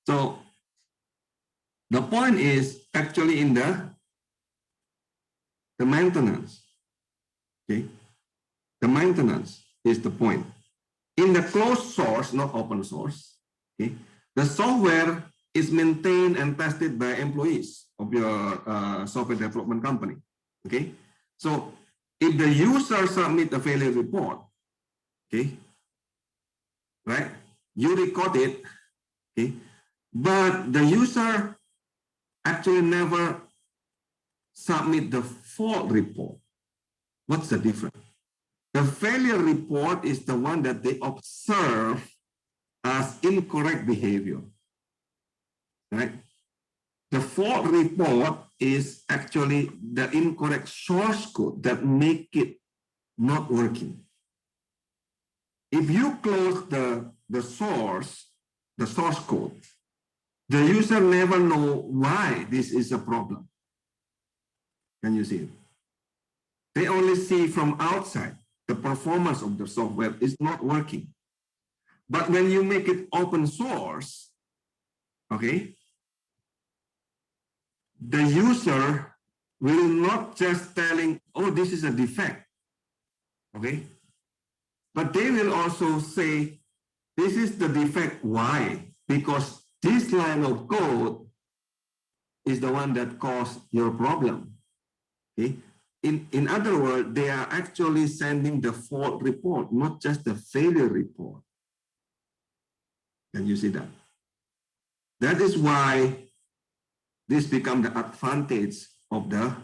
So the point is actually in the maintenance. Okay, the maintenance is the point. In the closed source, not open source, okay, the software is maintained and tested by employees of your software development company. Okay, so if the user submit a failure report, okay, right, you record it, okay, but the user actually never submit the fault report. What's the difference? The failure report is the one that they observe as incorrect behavior, right? The fault report is actually the incorrect source code that make it not working. If you close the source code, the user never know why this is a problem. Can you see it? They only see from outside the performance of the software is not working. But when you make it open source, okay, the user will not just telling, oh, this is a defect, okay? But they will also say, this is the defect, why? Because this line of code is the one that caused your problem, okay? In other words, they are actually sending the fault report, not just the failure report. Can you see that? That is why this becomes the advantage of the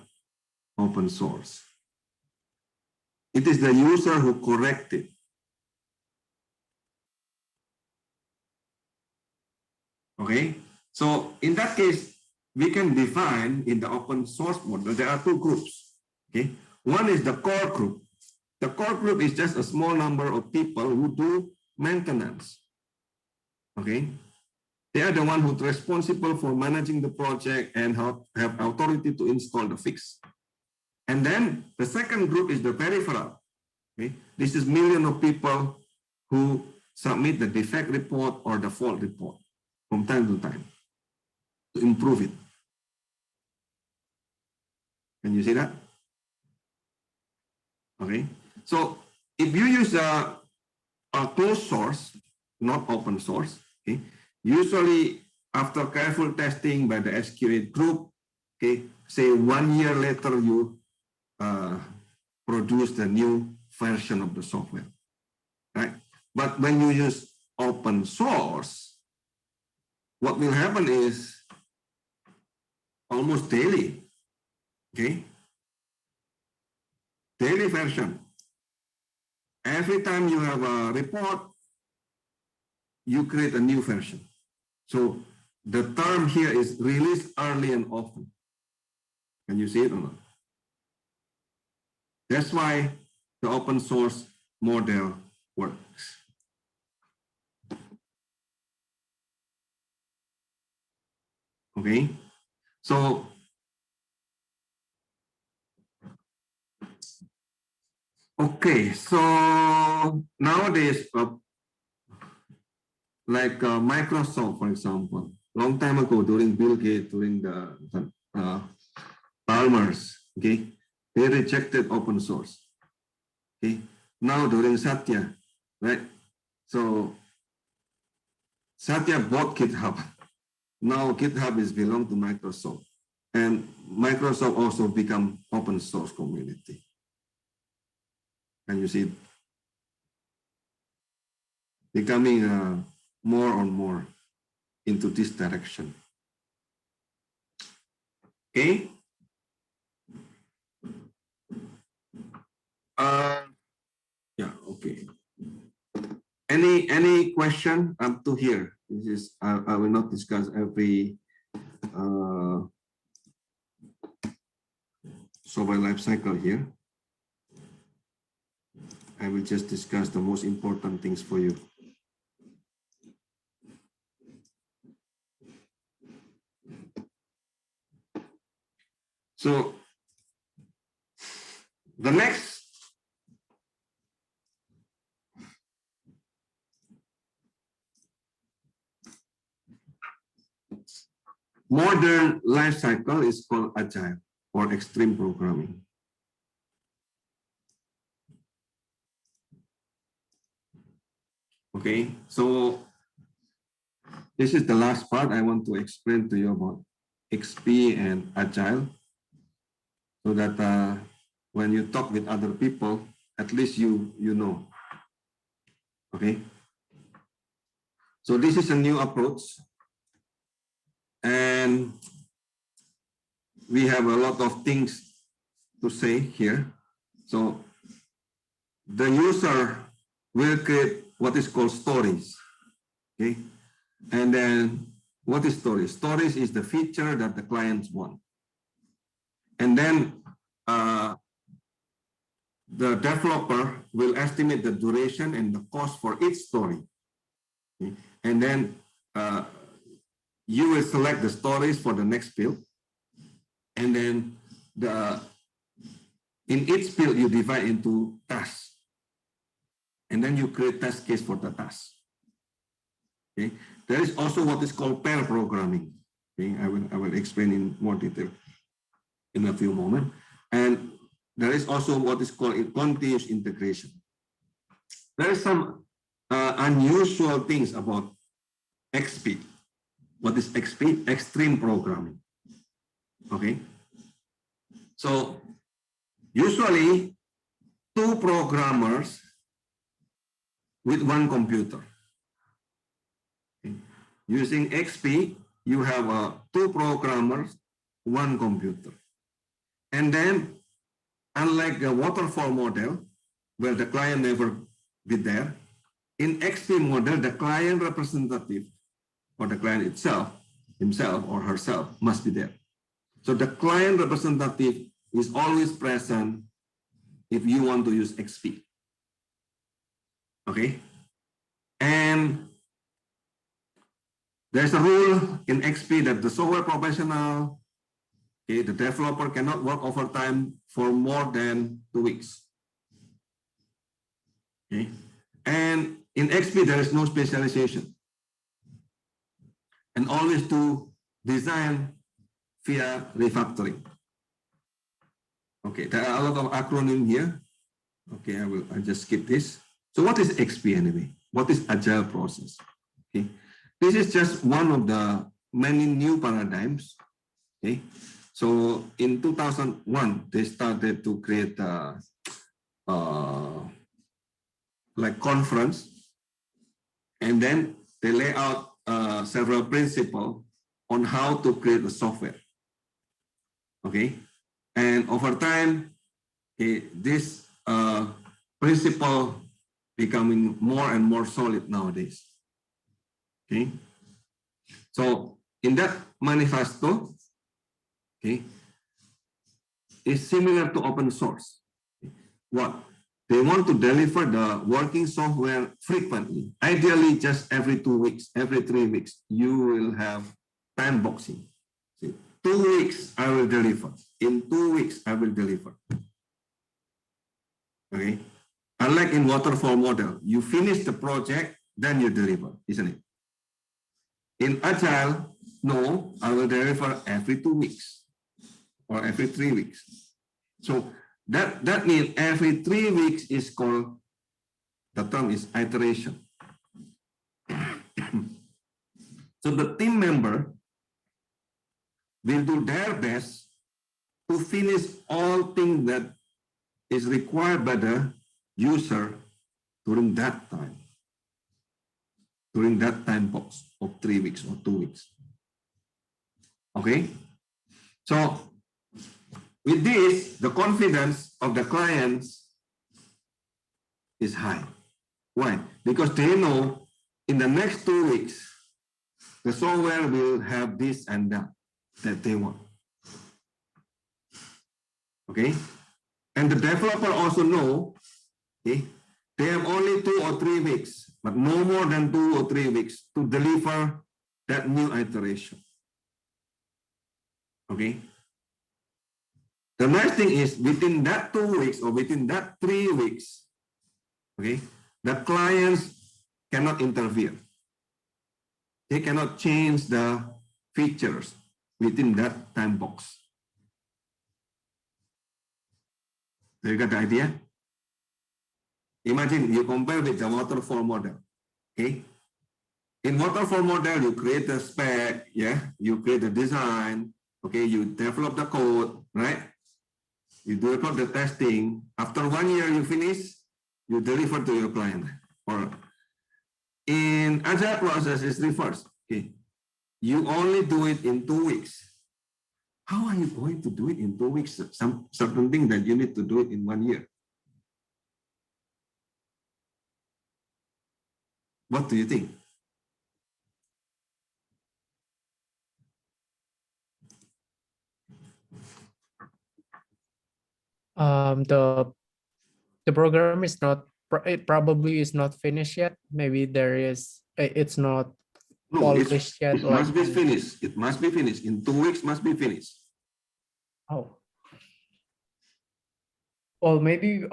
open source. It is the user who corrects it. Okay, so in that case, we can define in the open source model, there are two groups. Okay, one is the core group. The core group is just a small number of people who do maintenance. Okay, they are the one who's responsible for managing the project and have authority to install the fix. And then the second group is the peripheral. Okay, this is millions of people who submit the defect report or the fault report from time to time to improve it. Can you see that? Okay, so if you use a closed source, not open source, okay, usually after careful testing by the SQA group, okay, say 1 year later you produce the new version of the software, right? But when you use open source, what will happen is almost daily, okay? Daily version. Every time you have a report, you create a new version. So the term here is release early and often. Can you see it or not? That's why the open source model works. Okay, so nowadays, like Microsoft, for example, long time ago during Bill Gates, during the Palmer's, okay, they rejected open source. Okay, now during Satya, right? So Satya bought GitHub. Now GitHub is belong to Microsoft, and Microsoft also become open source community. Can you see it? Becoming more and more into this direction. Okay. Yeah. Okay. Any question up to here? This is I will not discuss every software life cycle here. I will just discuss the most important things for you. So the next modern life cycle is called agile or extreme programming. Okay, so this is the last part I want to explain to you about XP and agile, so that when you talk with other people, at least you know. Okay, so this is a new approach, and we have a lot of things to say here. So the user will create what is called stories. Okay, and then what is stories? Stories is the feature that the clients want, and then the developer will estimate the duration and the cost for each story. Okay? And then you will select the stories for the next build. And then in each build, you divide into tasks. And then you create test case for the task. Okay? There is also what is called pair programming. Okay? I will explain in more detail in a few moments. And there is also what is called continuous integration. There is some unusual things about XP. What is XP? Extreme programming. Okay. So usually 2 programmers with 1 computer. Okay. Using XP, you have 2 programmers, 1 computer. And then, unlike a waterfall model, where the client never be there, in XP model, the client representative or the client itself, himself or herself, must be there. So the client representative is always present if you want to use XP. Okay? And there's a rule in XP that the software professional, okay, the developer cannot work overtime for more than 2 weeks. Okay? And in XP, there is no specialization. And always to design via refactoring. Okay, there are a lot of acronym here. Okay, I'll just skip this. So what is XP anyway? What is agile process? Okay, this is just one of the many new paradigms. Okay, so in 2001, they started to create like conference, and then they lay out several principles on how to create the software. Okay, and over time, okay, this principle becoming more and more solid nowadays. Okay, so in that manifesto, okay, is similar to open source. What? They want to deliver the working software frequently, ideally just every 2 weeks, every 3 weeks, you will have time boxing. See, 2 weeks, I will deliver. In 2 weeks, I will deliver. Okay. Unlike in waterfall model, you finish the project, then you deliver, isn't it? In agile, no, I will deliver every 2 weeks or every 3 weeks. So that means every 3 weeks is called, the term is iteration. So the team member will do their best to finish all things that is required by the user during that time box of 3 weeks or 2 weeks. Okay, so with this, the confidence of the clients is high. Why? Because they know in the next 2 weeks, the software will have this and that they want. Okay, and the developer also know, okay, they have only 2 or 3 weeks, but no more than 2 or 3 weeks to deliver that new iteration. Okay, The nice thing is within that 2 weeks or within that 3 weeks, okay, the clients cannot interfere. They cannot change the features within that time box. So you got the idea? Imagine you compare with the waterfall model. Okay. In waterfall model, you create the spec, yeah, you create the design, okay, you develop the code, right? You develop the testing. After 1 year, you finish, you deliver to your client. Or in agile process, it's reverse. Okay. You only do it in 2 weeks. How are you going to do it in 2 weeks? Some certain thing that you need to do it in 1 year. What do you think? The program is not, it probably is not finished yet. Maybe there is, it's not No, polished yet. it Like, must be finished. It must be finished. In 2 weeks must be finished. oh, well, maybe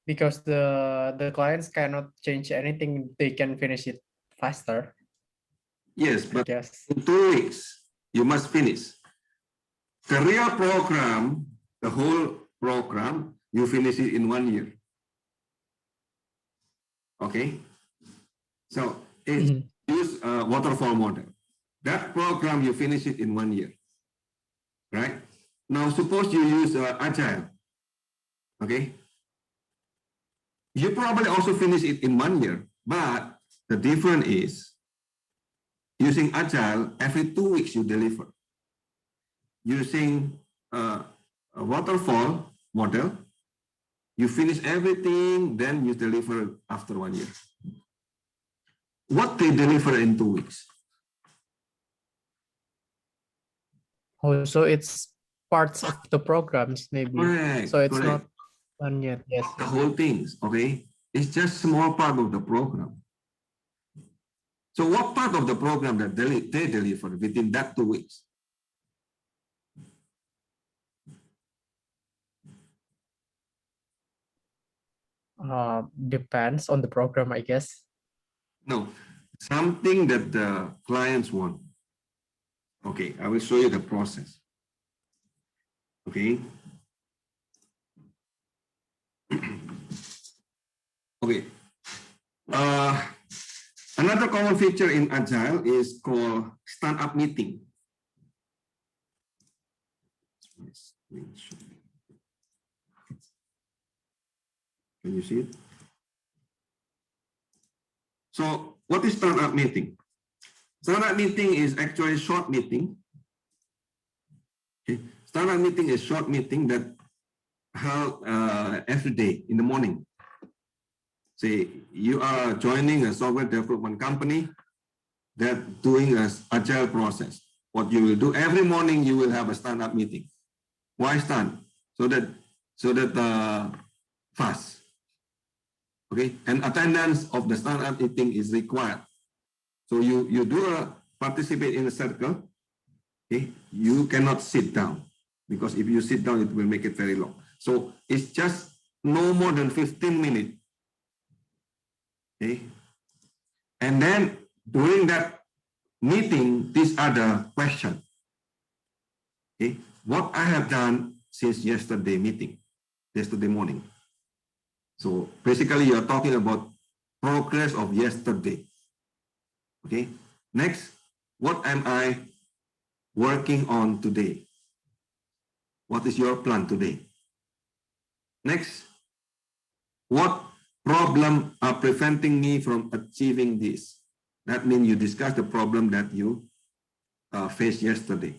because the clients cannot change anything, they can finish it faster, Yes, I but guess. in 2 weeks, you must finish. The real program, the whole program, you finish it in 1 year. Okay? So it's use a waterfall model. That program, you finish it in 1 year. Right? Now, suppose you use Agile. Okay? You probably also finish it in 1 year, but the difference is using Agile, every 2 weeks you deliver. Using a waterfall model, you finish everything, then you deliver after 1 year. What they deliver in 2 weeks? Oh, so it's parts of the programs, maybe. Correct. So it's correct. not done yet. Yes. The whole things, okay? It's just small part of the program. So what part of the program that they deliver within that 2 weeks? Depends on the program, I guess. No, something that the clients want. Okay, I will show you the process. Okay. Okay. Another common feature in Agile is called stand-up meeting. Can you see it? So what is stand-up meeting? Stand-up meeting is actually a short meeting. Okay. Stand-up meeting is short meeting that held every day in the morning. Say you are joining a software development company that doing an agile process. What you will do every morning, you will have a stand-up meeting. Why stand? So that fast. Okay, and attendance of the stand-up meeting is required. So you participate in a circle. Okay, you cannot sit down because if you sit down, it will make it very long. So it's just no more than 15 minutes. Okay, and then during that meeting, these are the questions. Okay, what I have done since yesterday meeting, yesterday morning. So basically, you are talking about progress of yesterday. Okay. Next, what am I working on today? What is your plan today? Next, what problem are preventing me from achieving this? That means you discuss the problem that you faced yesterday.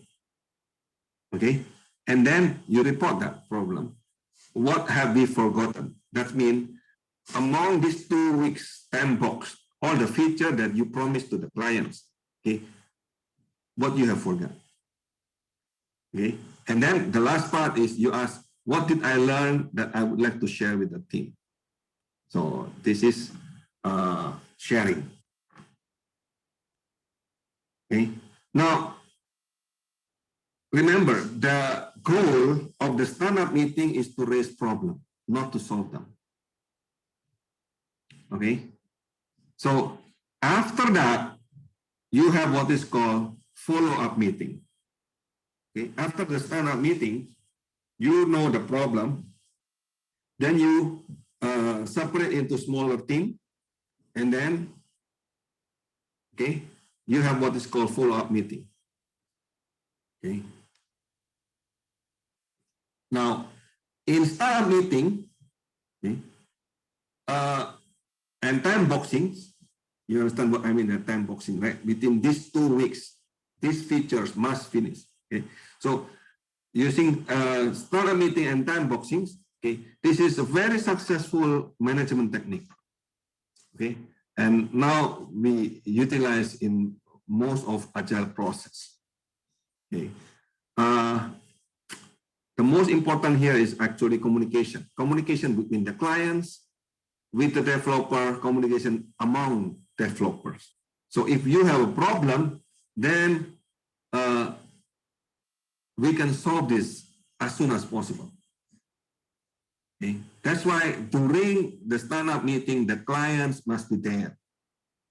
Okay. And then you report that problem. What have we forgotten? That means among these 2 weeks time box, all the feature that you promised to the clients, okay, what you have forgotten. Okay, and then the last part is you ask, what did I learn that I would like to share with the team? So this is sharing. Okay, now remember goal of the stand-up meeting is to raise problems, not to solve them. Okay. So after that, you have what is called follow-up meeting. Okay. After the stand-up meeting, you know the problem. Then you separate into smaller team, and then, okay, you have what is called follow-up meeting. Okay. Now, in stand-up meeting, okay, and time boxing, you understand what I mean, the time boxing, right? Within these 2 weeks, these features must finish. Okay. So using stand-up meeting and time boxing, okay, this is a very successful management technique. Okay. And now we utilize in most of agile process. Okay. The most important here is actually communication. Communication between the clients, with the developer, communication among developers. So if you have a problem, then we can solve this as soon as possible. Okay. That's why during the stand-up meeting, the clients must be there.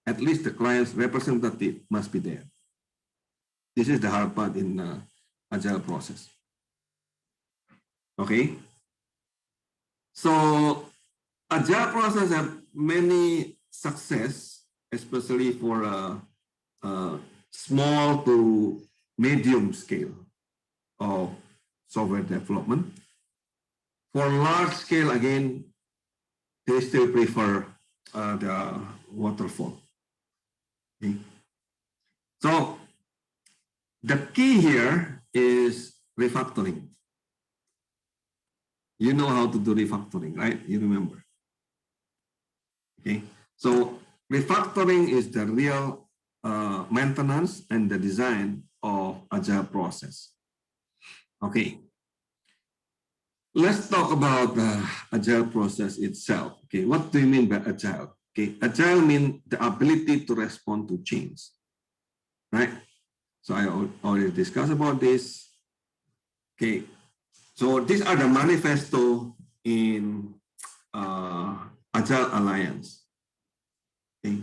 At least the client's representative must be there. This is the hard part in agile process. Okay. So agile process have many success, especially for small to medium scale of software development. For large scale, again, they still prefer the waterfall. Okay. So the key here is refactoring. You know how to do refactoring, right? You remember. Okay. So refactoring is the real maintenance and the design of agile process. Okay. Let's talk about the agile process itself. Okay, what do you mean by agile? Okay, agile means the ability to respond to change, right? So I already discussed about this. Okay, so these are the manifesto in Agile Alliance. Okay,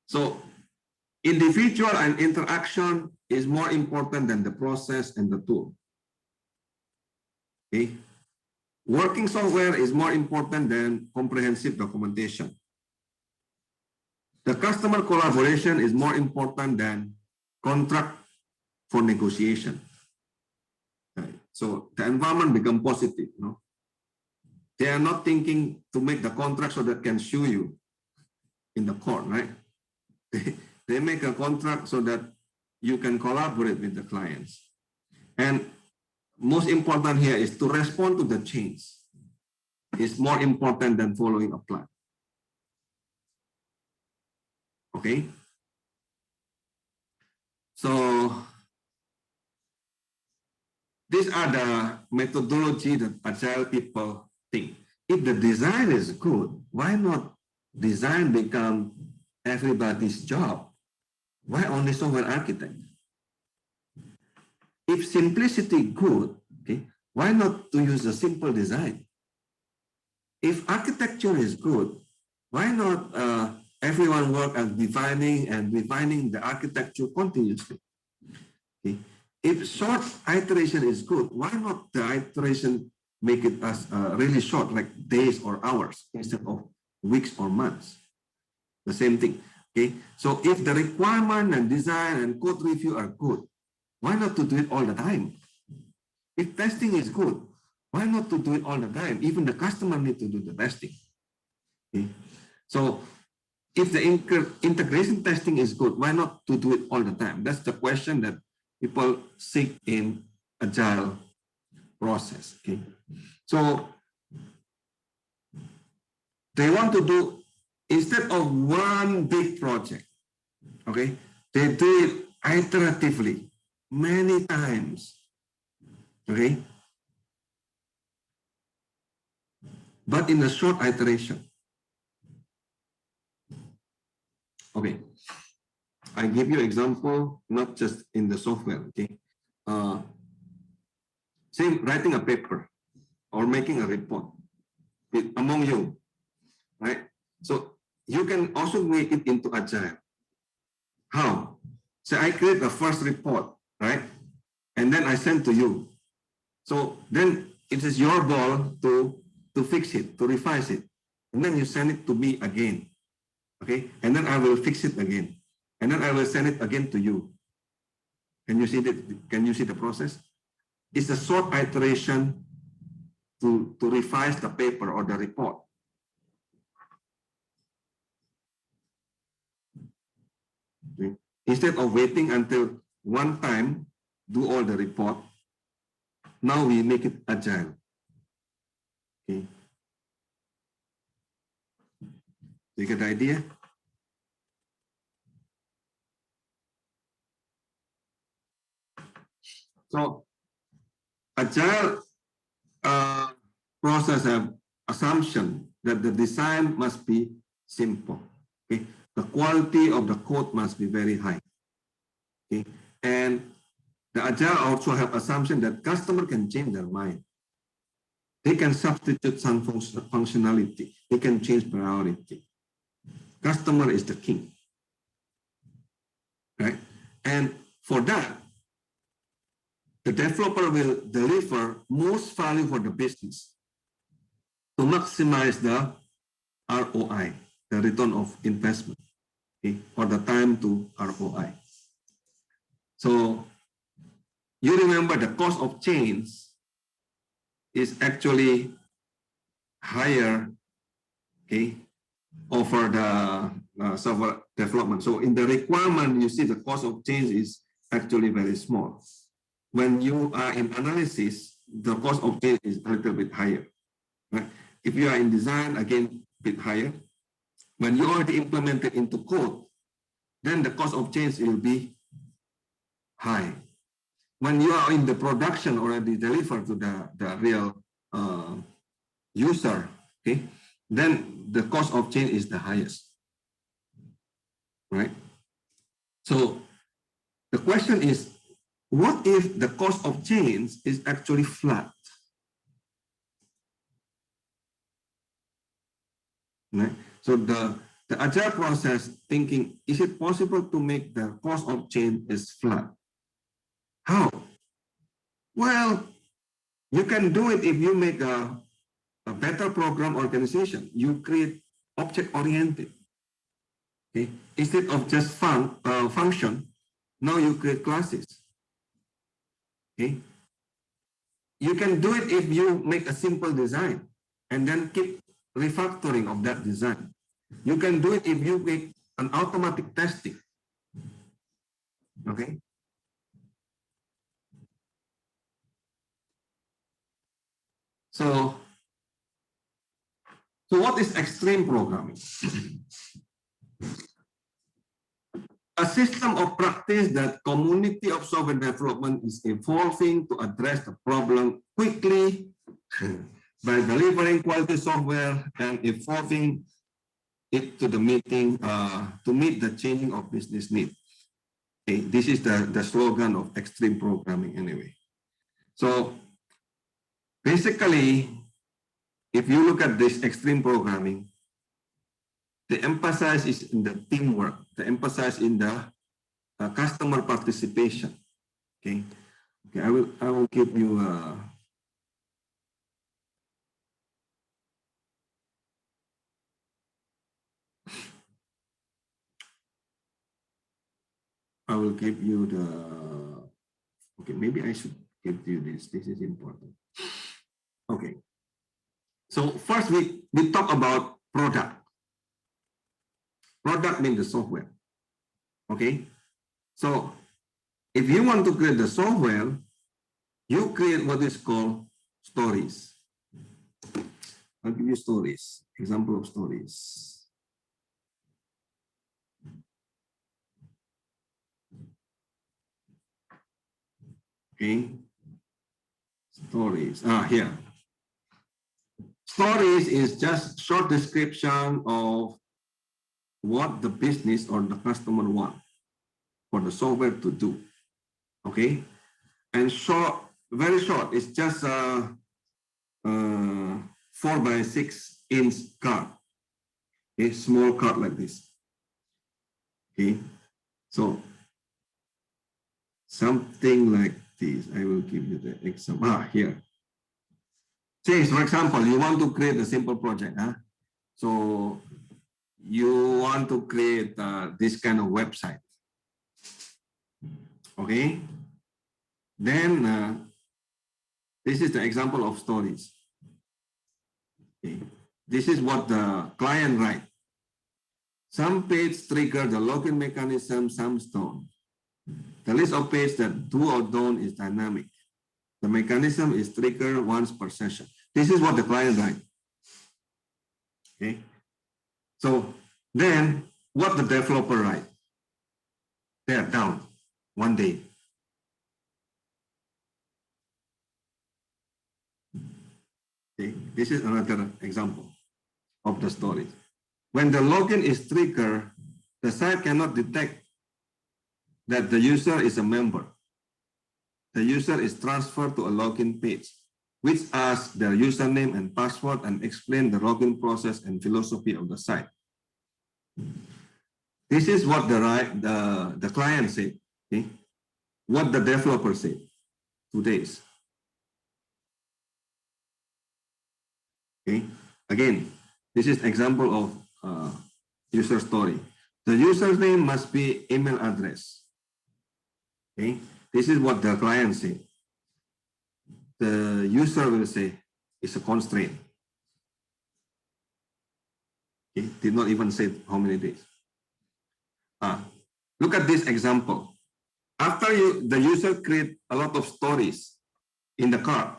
so individual and interaction is more important than the process and the tool. Okay. Working software is more important than comprehensive documentation. The customer collaboration is more important than contract for negotiation. Right. So the environment become positive. No? They are not thinking to make the contract so that can sue you in the court, right? They make a contract so that you can collaborate with the clients. And most important here is to respond to the change. Is more important than following a plan. Okay. So these are the methodology that agile people think. If the design is good, why not design become everybody's job? Why only software architect? If simplicity good, okay, why not to use a simple design? If architecture is good, why not everyone work on defining and refining the architecture continuously? Okay. If short iteration is good, why not the iteration make it as really short, like days or hours instead of weeks or months? The same thing. Okay. So if the requirement and design and code review are good, why not to do it all the time? If testing is good, why not to do it all the time? Even the customer need to do the testing. Okay. So if the integration testing is good, why not to do it all the time? That's the question that people seek in agile process. Okay. So they want to do, instead of one big project, okay, they do it iteratively many times. Okay. But in a short iteration. Okay. I give you example, not just in the software. Okay. say writing a paper or making a report among you, right? So you can also make it into agile. How? So I create the first report, right? And then I send to you. So then it is your ball to fix it, to revise it. And then you send it to me again. Okay? And then I will fix it again. And then I will send it again to you. Can you see the process? It's a short iteration to revise the paper or the report. Okay? Instead of waiting until one time, do all the report, now we make it agile. Okay. You get the idea? So agile process have assumption that the design must be simple. Okay. The quality of the code must be very high. Okay. And the agile also have assumption that customer can change their mind. They can substitute some functionality. They can change priority. Customer is the king, right? And for that, the developer will deliver most value for the business to maximize the ROI, the return of investment, okay, or the time to ROI. So you remember the cost of change is actually higher, okay, over the software development. So in the requirement, you see the cost of change is actually very small. When you are in analysis, the cost of change is a little bit higher. Right? If you are in design, again, a bit higher. When you already implement it into code, then the cost of change will be high. When you are in the production already delivered to the real user, okay, then the cost of change is the highest, right? So the question is, what if the cost of change is actually flat? Right? So the agile process thinking, is it possible to make the cost of change is flat? How? Well, you can do it if you make a better program organization. You create object-oriented. Okay? Instead of just function, now you create classes. Okay? You can do it if you make a simple design and then keep refactoring of that design. You can do it if you make an automatic testing. Okay? So what is extreme programming? A system of practice that community of software development is evolving to address the problem quickly by delivering quality software and evolving it to the to meet the changing of business needs. Okay, this is the slogan of extreme programming anyway. So basically, if you look at this extreme programming, the emphasis is in the teamwork, the emphasis in the customer participation. Okay, I will give you I will give you the, okay, maybe I should give you this. This is important. Okay. So first we talk about product. Product means the software. Okay. So if you want to create the software, you create what is called stories. I'll give you stories, example of stories. Okay. Stories. Here. Stories is just short description of what the business or the customer want for the software to do. Okay. And short very short. It's just a 4x6-inch card. A small card like this. Okay, so something like this. I will give you the example. Here. Say, for example, you want to create a simple project. So you want to create this kind of website. Okay. Then this is the example of stories. Okay. This is what the client write. Some page trigger the login mechanism, some don't. The list of pages that do or don't is dynamic. The mechanism is triggered once per session. This is what the client write. Okay. So then what the developer write? They are down one day. Okay. This is another example of the story. When the login is triggered, the site cannot detect that the user is a member. The user is transferred to a login page, which asks their username and password and explain the login process and philosophy of the site. This is what the client said. Okay? What the developer said. 2 days. Okay. Again, this is example of user story. The username must be email address. Okay. This is what the client said. The user will say it's a constraint. Okay. Did not even say how many days. Look at this example. After the user create a lot of stories in the card,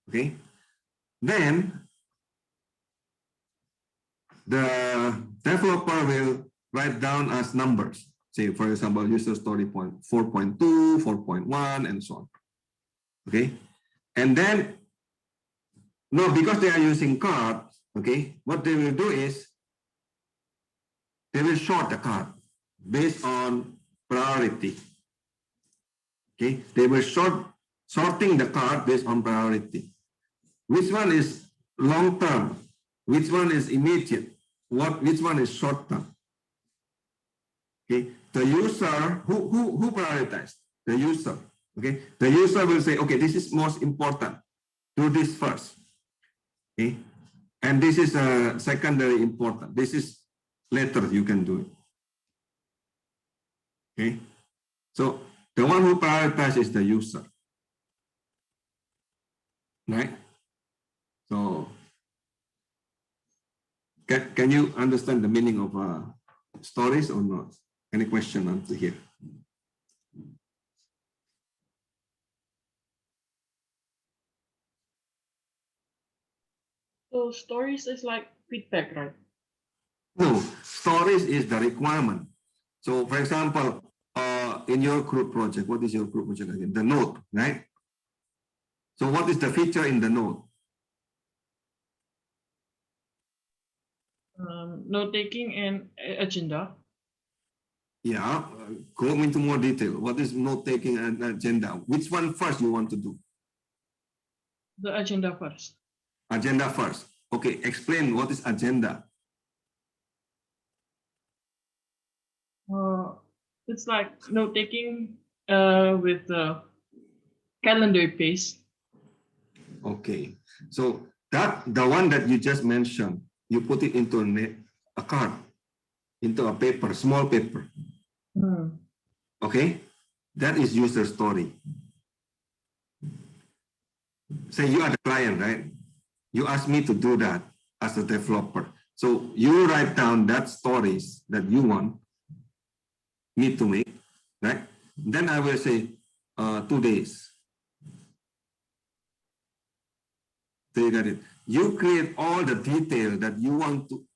okay, then the developer will write down as numbers. Say, for example, user story point 4.2, 4.1, and so on. Okay, and then no, because they are using card, okay, what they will do is they will sort the card based on priority. Okay, they will sorting the card based on priority. Which one is long term? Which one is immediate? Which one is short term? Okay, the user who prioritized? The user. Okay, the user will say, okay, this is most important. Do this first. Okay, and this is secondary important. This is later you can do it. Okay, so the one who prioritizes is the user, right? So can you understand the meaning of stories or not? Any question until here? So stories is like feedback, right? No, stories is the requirement. So for example, in your group project, what is your group project again? The note, right? So what is the feature in the note? Note taking and agenda. Yeah, go into more detail. What is note taking and agenda? Which one first you want to do? The agenda first. Agenda first. Okay, explain what is agenda. It's like note taking with the calendar paste. Okay, so that the one that you just mentioned, you put it into a card, into a paper, small paper. Okay, that is user story. Say you are the client, right? You ask me to do that as a developer. So you write down that stories that you want me to make, right? Then I will say 2 days. So you got it. You create all the detail that you want to,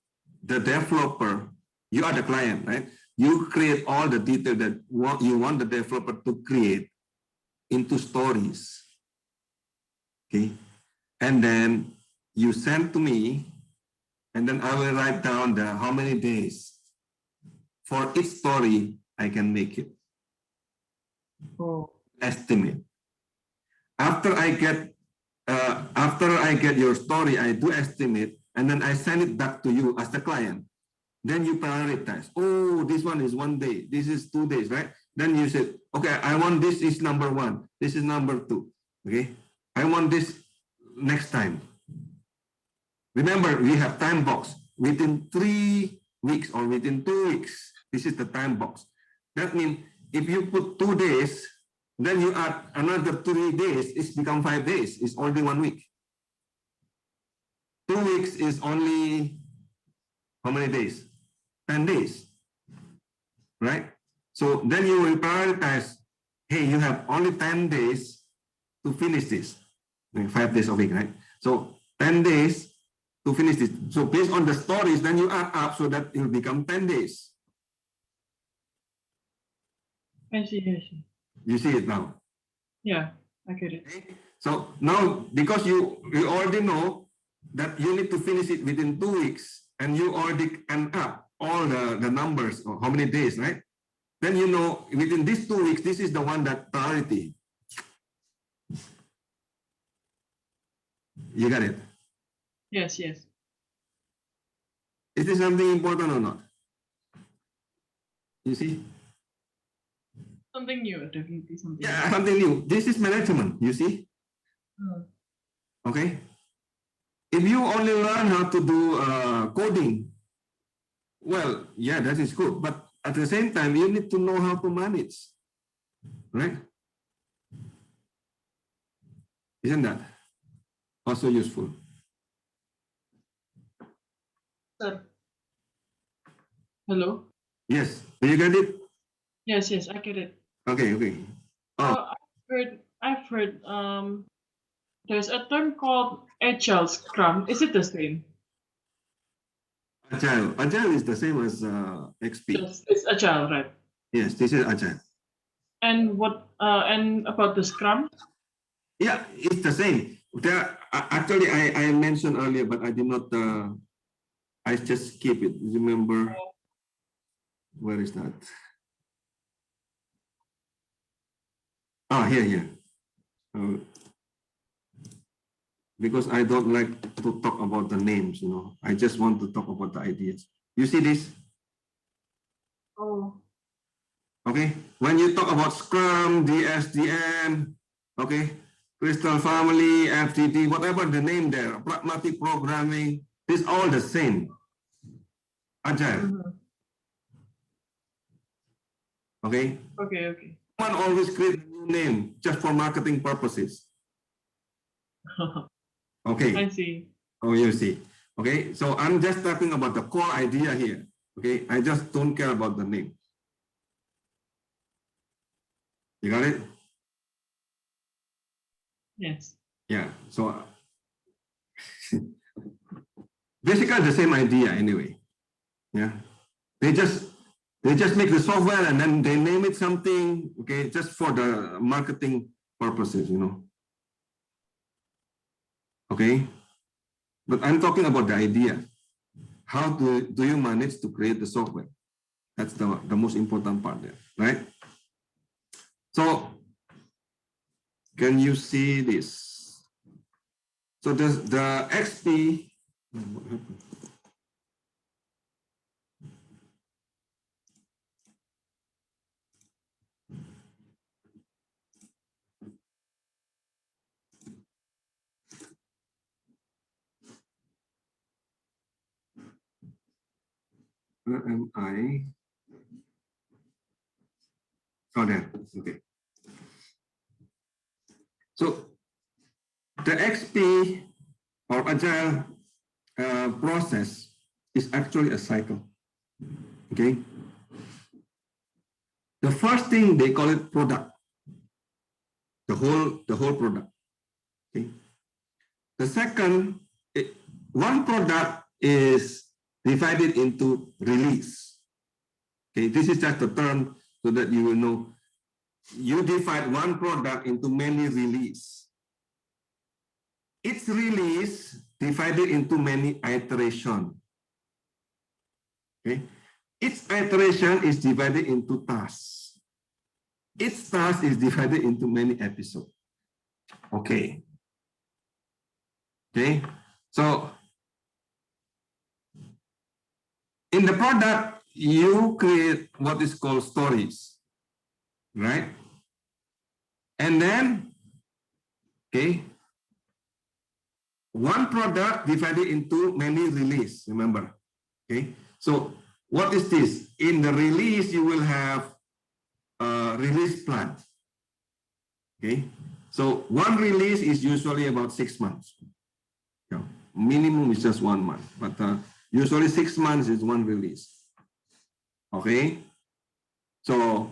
the developer, you are the client, right? You create all the detail that you want the developer to create into stories. Okay. And then you send to me, and then I will write down the how many days for each story I can make it. Oh. Estimate. after I get your story, I do estimate, and then I send it back to you as the client. Then you prioritize. Oh, this one is 1 day. This is 2 days, right? Then you say, okay, I want this is number 1. This is number 2. Okay, I want this next time. Remember, we have time box within 3 weeks or within 2 weeks. This is the time box. That means if you put 2 days, then you add another 3 days, it's become 5 days. It's only 1 week. 2 weeks is only how many days? 10 days, right? So then you will prioritize, hey, you have only 10 days to finish this. 5 days a week, right? So 10 days to finish this. So based on the stories, then you add up so that it will become 10 days. I see, I see. You see it now. Yeah, I get it. Okay? So now, because you already know that you need to finish it within 2 weeks, and you already end up all the numbers, or how many days, right? Then you know within these 2 weeks, this is the one that priority. You got it? Yes, yes. Is this something important or not? You see? Something new, definitely something Yeah, something new. This is management, you see? new. Okay. If you only learn how to do coding, well, yeah, that is good. But at the same time, you need to know how to manage, right? Isn't that also useful? Sir. Hello? Yes. Do you get it? Yes, yes, I get it. Okay, okay. Oh, I've heard there's a term called Agile Scrum. Is it the same? Agile. Agile is the same as XP. Just it's Agile, right? Yes, this is Agile. And what and about the Scrum? Yeah, it's the same. There, actually, I mentioned earlier, but I did not. I just skip it. Remember, where is that? Ah, here. Uh, because I don't like to talk about the names, you know. I just want to talk about the ideas. You see this? Oh. Okay. When you talk about Scrum, DSDM, okay, Crystal Family, FTD, whatever the name there, pragmatic programming, it's all the same. Agile. Mhm. Okay. Okay. Someone always create a new name just for marketing purposes. Okay. I see. Oh, you see. Okay. So I'm just talking about the core idea here. Okay. I just don't care about the name. You got it? Yes. Yeah. So basically the same idea anyway. Yeah. They just make the software and then they name it something, okay, just for the marketing purposes, you know. Okay. But I'm talking about the idea. How do you manage to create the software? That's the most important part there, right? So can you see this? So the XP, what happened? Where am I? Oh, there. Okay. So the XP or agile process is actually a cycle. Okay. The first thing they call it product. The whole product. Okay. The second, one product is divided into release. Okay, this is just a term so that you will know. You divide one product into many release. Each release divided into many iteration. Okay, each iteration is divided into tasks. Each task is divided into many episodes. Okay. Okay. So in the product, you create what is called stories, right? And then, okay, one product divided into many release, remember, okay? So what is this? In the release, you will have a release plan, okay? So one release is usually about 6 months. Yeah. Minimum is just 1 month, but usually 6 months is one release, okay? So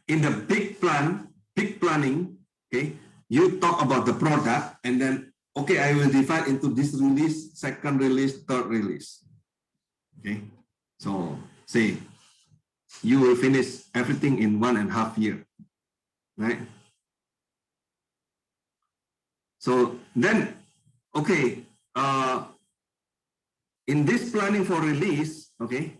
in the big planning, okay, you talk about the product and then, okay, I will divide into this release, second release, third release. Okay, so say you will finish everything in 1.5 years, right? So then, okay, in this planning for release, okay,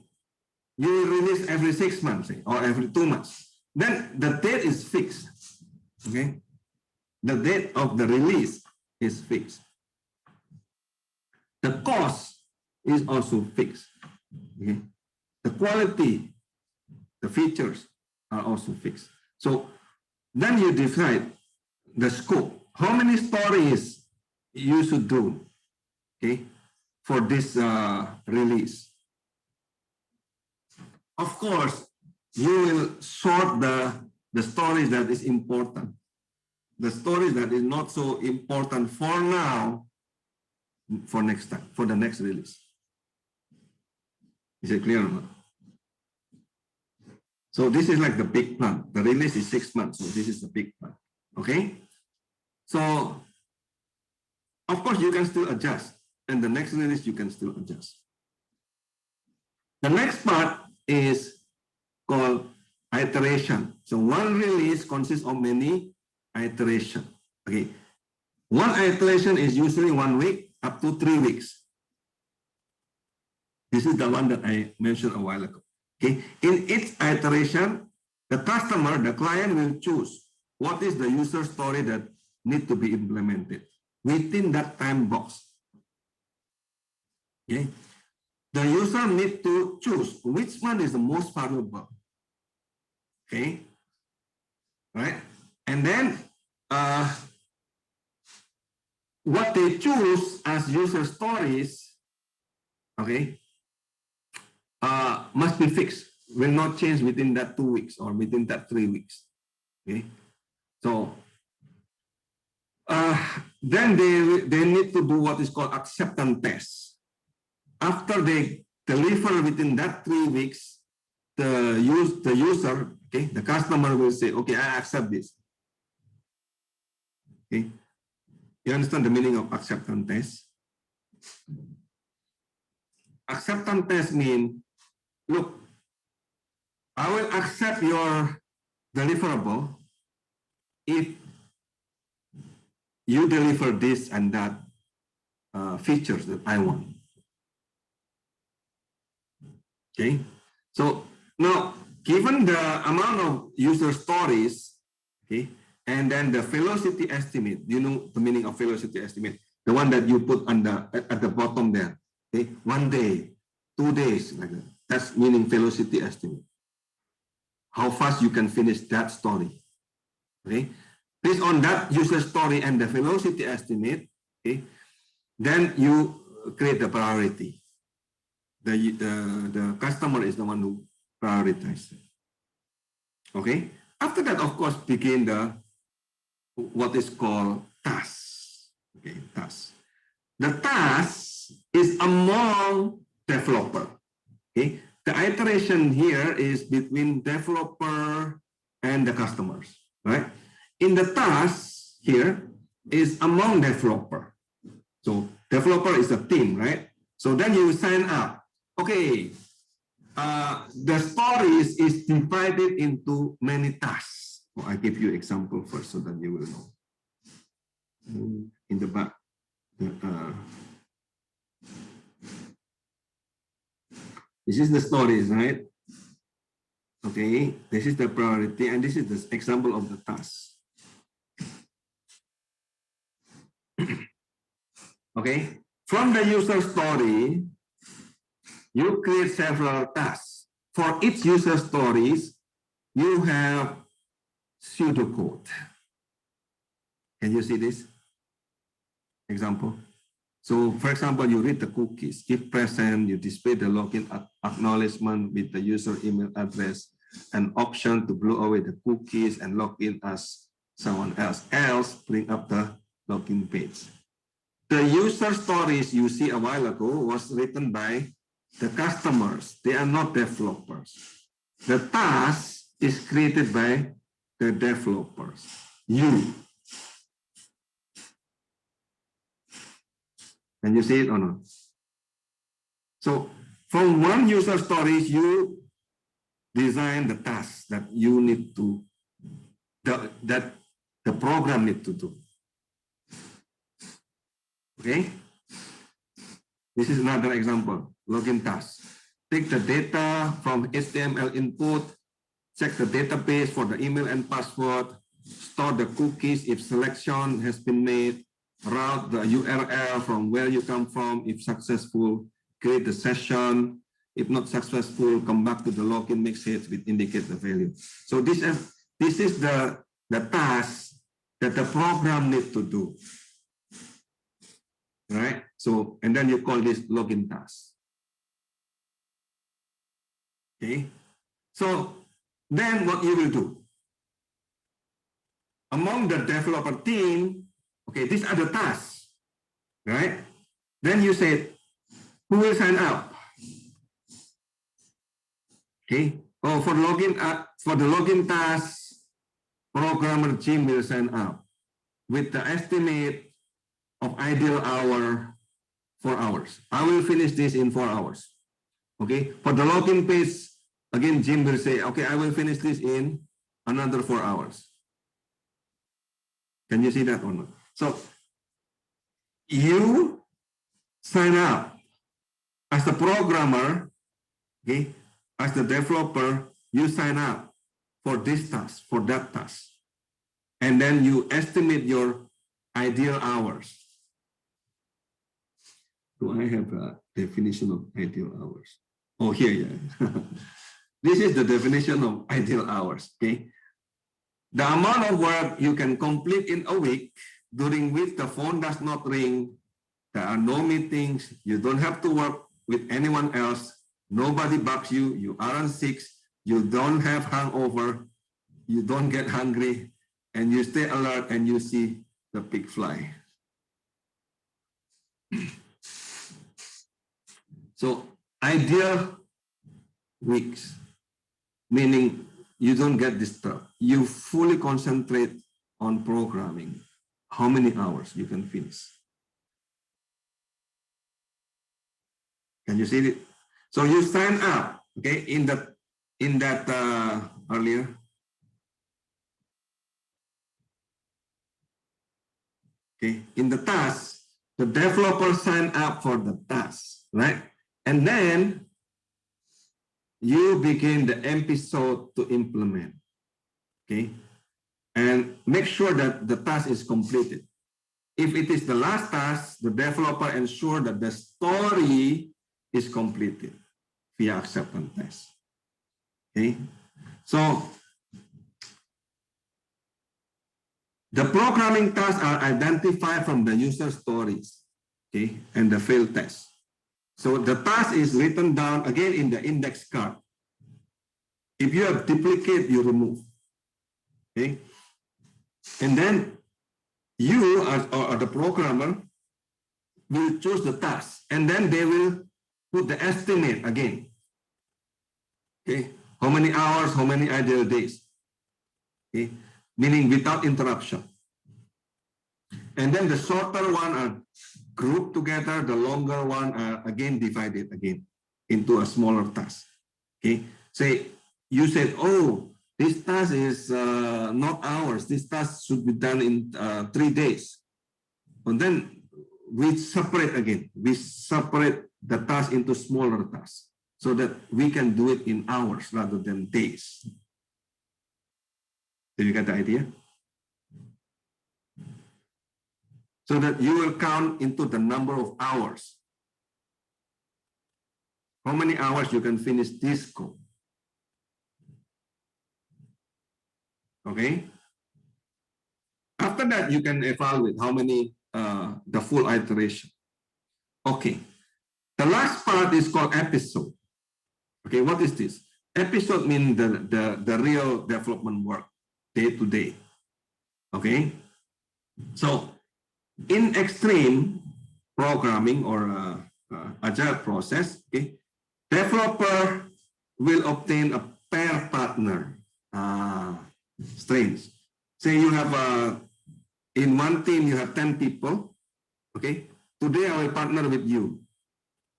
you will release every 6 months, say, or every 2 months. Then the date is fixed, okay? The date of the release is fixed. The cost is also fixed. Okay? The quality, the features are also fixed. So then you decide the scope. How many stories you should do, okay, for this release? Of course, you will sort the stories that is important. The stories that is not so important for now, for next time, for the next release. Is it clear or not? So this is like the big plan. The release is 6 months. So this is the big plan. Okay. So of course you can still adjust, and the next release you can still adjust. The next part is called iteration. So one release consists of many iteration. Okay. One iteration is usually 1 week up to 3 weeks. This is the one that I mentioned a while ago. Okay. In each iteration, the customer, the client will choose what is the user story that need to be implemented within that time box. Okay. The user need to choose which one is the most valuable. Okay. Right. And then what they choose as user stories, okay, must be fixed, will not change within that 2 weeks or within that 3 weeks. Okay, so then they need to do what is called acceptance test. After they deliver within that 3 weeks, the user, okay, the customer will say, okay, I accept this. Okay, you understand the meaning of acceptance test? Acceptance test means, look, I will accept your deliverable if you deliver this and that features that I want. Okay, so now given the amount of user stories, okay, and then the velocity estimate, you know the meaning of velocity estimate, the one that you put on the at the bottom there. Okay, 1 day, 2 days, like that. That's meaning velocity estimate. How fast you can finish that story. Okay, based on that user story and the velocity estimate, okay, then you create the priority. The customer is the one who prioritizes. Okay. After that, of course, begin the what is called task. Okay, task. The task is among developer. Okay. The iteration here is between developer and the customers. Right. In the task here is among developer. So developer is a team, right? So then you sign up. Okay, the stories is divided into many tasks. Oh, I give you example first so that you will know. In the back, this is the stories, right? Okay, this is the priority, and this is the example of the task. Okay, from the user story, you create several tasks. For each user stories, you have pseudocode. Can you see this example? So, for example, you read the cookies. If present, you display the login acknowledgement with the user email address, an option to blow away the cookies and log in as someone else. Else, bring up the login page. The user stories you see a while ago was written by the customers. They are not developers. The task is created by the developers. You. Can you see it or not? So from one user stories, you design the tasks that you need to, that the program need to do. Okay? This is another example, login task. Take the data from HTML input, check the database for the email and password, store the cookies if selection has been made, route the URL from where you come from. If successful, create the session. If not successful, come back to the login message which indicate the value. So this is the task that the program needs to do. Right? So, and then you call this login task. Okay? So then what you will do? Among the developer team, okay, these are the tasks, right? Then you said, who will sign up? Okay. Oh, for the login task, programmer Jim will sign up with the estimate of ideal hour 4 hours. I will finish this in 4 hours. Okay. For the login page, again, Jim will say, okay, I will finish this in another 4 hours. Can you see that or not? So you sign up as the programmer, okay, as the developer, you sign up for this task, for that task. And then you estimate your ideal hours. Do I have a definition of ideal hours? Oh, here, yeah. This is the definition of ideal hours, okay? The amount of work you can complete in a week during which the phone does not ring, there are no meetings, you don't have to work with anyone else, nobody bugs you, you aren't sick, you don't have hangover, you don't get hungry, and you stay alert and you see the pig fly. So ideal weeks, meaning you don't get disturbed. You fully concentrate on programming. How many hours you can finish? Can you see it? So you sign up, okay, in that earlier. Okay, in the task, the developer sign up for the task, right? And then you begin the episode to implement, okay? And make sure that the task is completed. If it is the last task, the developer ensure that the story is completed via acceptance test, okay? So the programming tasks are identified from the user stories, okay, and the failed test. So the task is written down again in the index card. If you have duplicate, you remove, okay? And then you, or the programmer, will choose the task, and then they will put the estimate again, okay? How many hours, how many ideal days, okay? Meaning without interruption. And then the shorter one are grouped together, the longer one are again divided again into a smaller task. Okay, say you said, oh, this task is not hours, this task should be done in 3 days. And then we separate again, we separate the task into smaller tasks. so that we can do it in hours rather than days. Did you get the idea? So that you will count into the number of hours. How many hours you can finish this code? Okay. After that, you can evaluate how many, the full iteration. Okay. The last part is called episode. Okay, what is this? Episode means the real development work, day to day. Okay. So in extreme programming or agile process, okay, developer will obtain a pair partner. Strange. Say you have in one team you have 10 people. Okay. Today I will partner with you.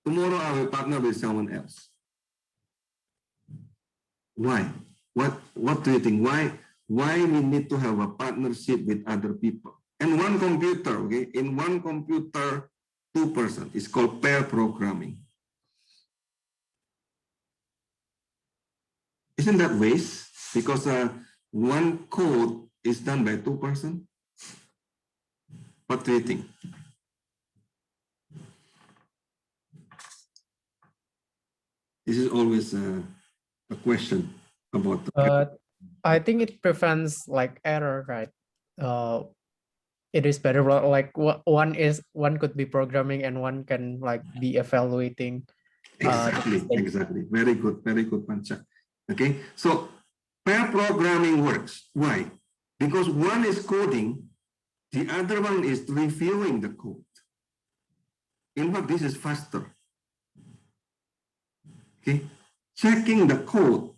Tomorrow I will partner with someone else. Why? What do you think? Why we need to have a partnership with other people? And one computer, okay? In one computer, 2 persons. It's called pair programming. Isn't that waste? Because one code is done by 2 persons. What do you think? This is always a question about the I think it prevents like error, right? It is better like one could be programming and one can like be evaluating. Exactly. Very good, Pancha. Okay, so pair programming works. Why? Because one is coding, the other one is reviewing the code. In fact, this is faster. Okay, checking the code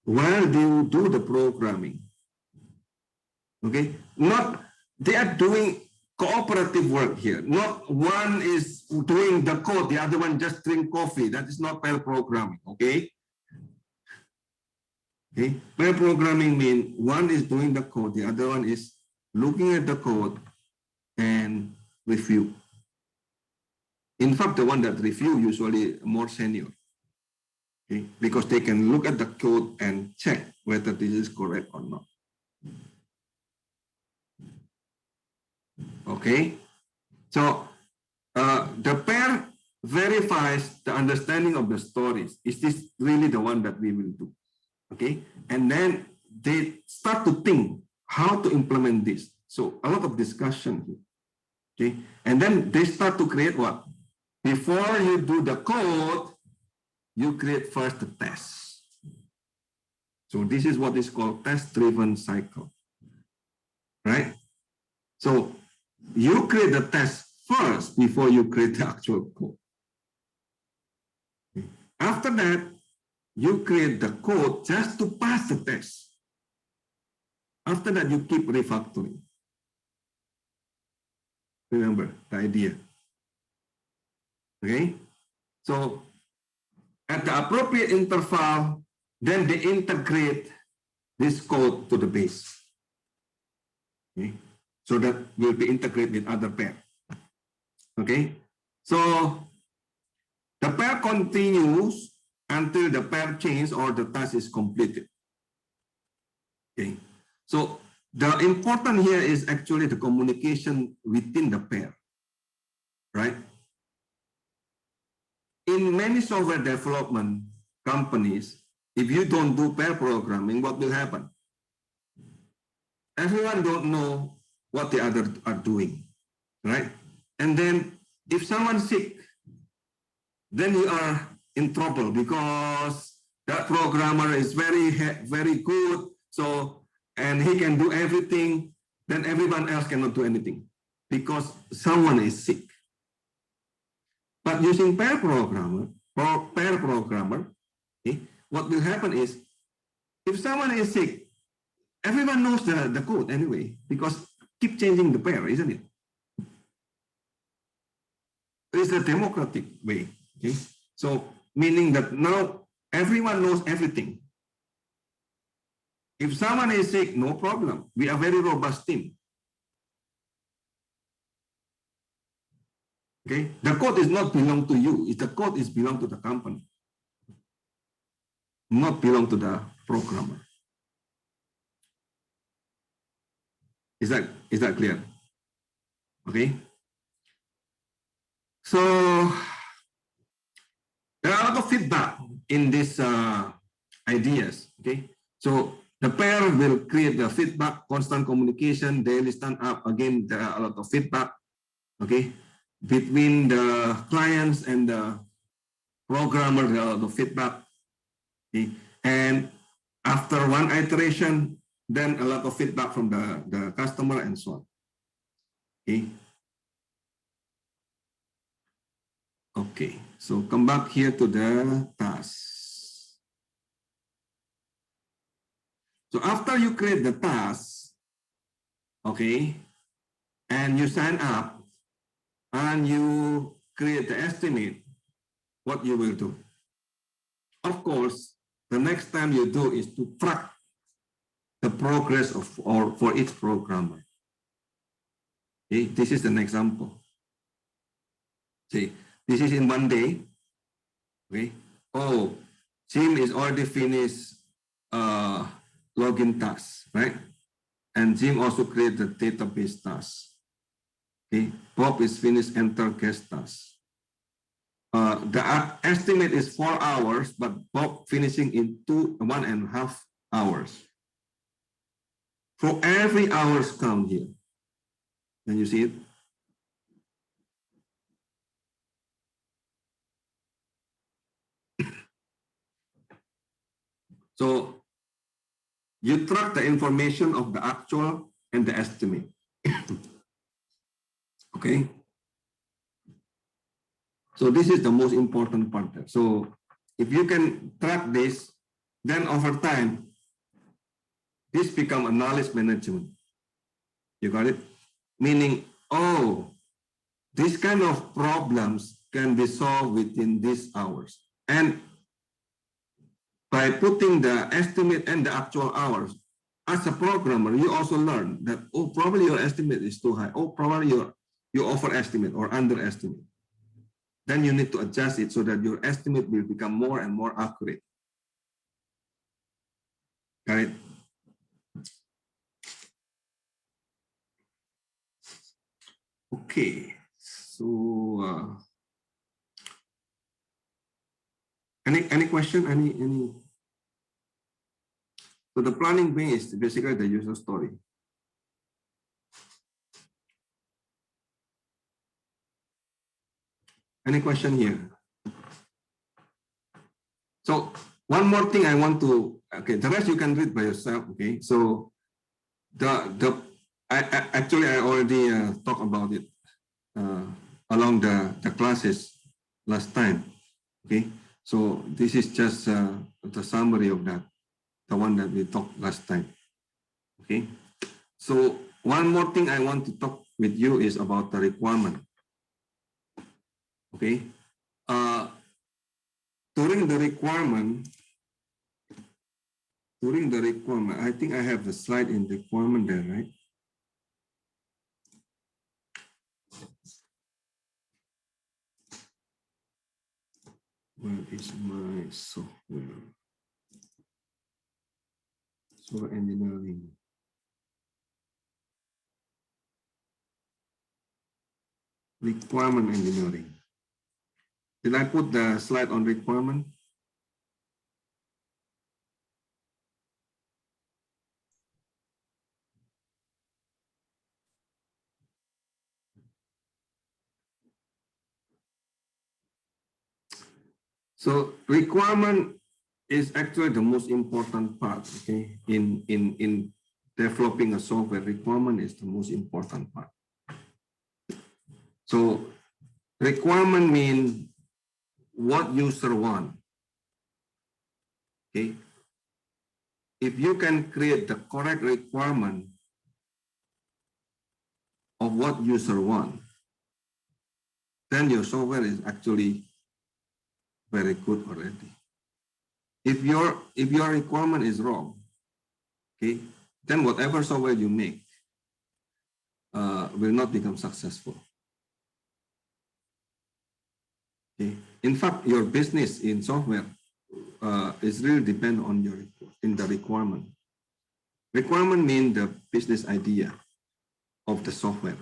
while you do the programming. Okay, not they are doing cooperative work here. Not one is doing the code, the other one just drink coffee. That is not pair programming. Okay. Okay, pair programming means one is doing the code, the other one is looking at the code and review. In fact, the one that review usually more senior. Okay, because they can look at the code and check whether this is correct or not. Okay, so the pair verifies the understanding of the stories. Is this really the one that we will do? Okay, and then they start to think how to implement this. So a lot of discussion here. Okay, and then they start to create what? Before you do the code, you create first the test. So this is what is called test-driven cycle, right? So you create the test first before you create the actual code. Okay. After that, you create the code just to pass the test. After that, you keep refactoring. Remember the idea. Okay? So at the appropriate interval, then they integrate this code to the base. Okay? So that will be integrated with other pair. Okay? So the pair continues until the pair change or the task is completed. Okay? So the important here is actually the communication within the pair, right? In many software development companies, if you don't do pair programming, what will happen? Everyone don't know what the other are doing, right? And then if someone's sick, then you are in trouble because that programmer is very good, so and he can do everything, then everyone else cannot do anything because someone is sick. But using pair programmer, okay, what will happen is if someone is sick, everyone knows the code anyway because keep changing the pair, isn't it? It's a democratic way. Okay? So meaning that now everyone knows everything. If someone is sick, no problem. We are a very robust team. Okay, the code is not belong to you. The code is belong to the company. not belong to the programmer. Is that clear? Okay. So there are a lot of feedback in these ideas. Okay. So the pair will create the feedback, constant communication, daily stand up. Again, there are a lot of feedback. Okay, between the clients and the programmer, there are a lot of feedback. Okay? And after one iteration, then a lot of feedback from the customer and so on. Okay. Okay, so come back here to the task. So after you create the task, okay, and you sign up and you create the estimate, what you will do? Of course, the next time you do is to track the progress of or for each programmer. Okay, this is an example. See, this is in one day. Okay. Oh, Jim is already finished login task, right? And Jim also create the database task. Okay. Bob is finished enter guest task. The estimate is 4 hours, but Bob finishing in 1.5 hours. For every hours count here. Can you see it? So you track the information of the actual and the estimate. Okay. So this is the most important part there. So if you can track this, then over time, this become a knowledge management. You got it? Meaning, oh, this kind of problems can be solved within these hours. And by putting the estimate and the actual hours, as a programmer, you also learn that, oh, probably your estimate is too high. Oh, probably you overestimate or underestimate. Then you need to adjust it so that your estimate will become more and more accurate. Got it? Okay. So any question? Any? So the planning base is basically the user story. Any question here? So one more thing I want to, okay, the rest you can read by yourself, okay? So actually I already talked about it along the classes last time, okay? So this is just the summary of that, the one that we talked last time, okay? So one more thing I want to talk with you is about the requirement, okay? During the requirement, I think I have the slide in requirement there, right? Where is my software? Software engineering. Requirement engineering. Did I put the slide on requirement? So requirement is actually the most important part, okay? In developing a software, requirement is the most important part. So requirement means what user want, okay? If you can create the correct requirement of what user want, then your software is actually very good already. If your requirement is wrong, okay, then whatever software you make will not become successful. Okay. In fact, your business in software it's really depend on your in the requirement. Requirement mean the business idea of the software.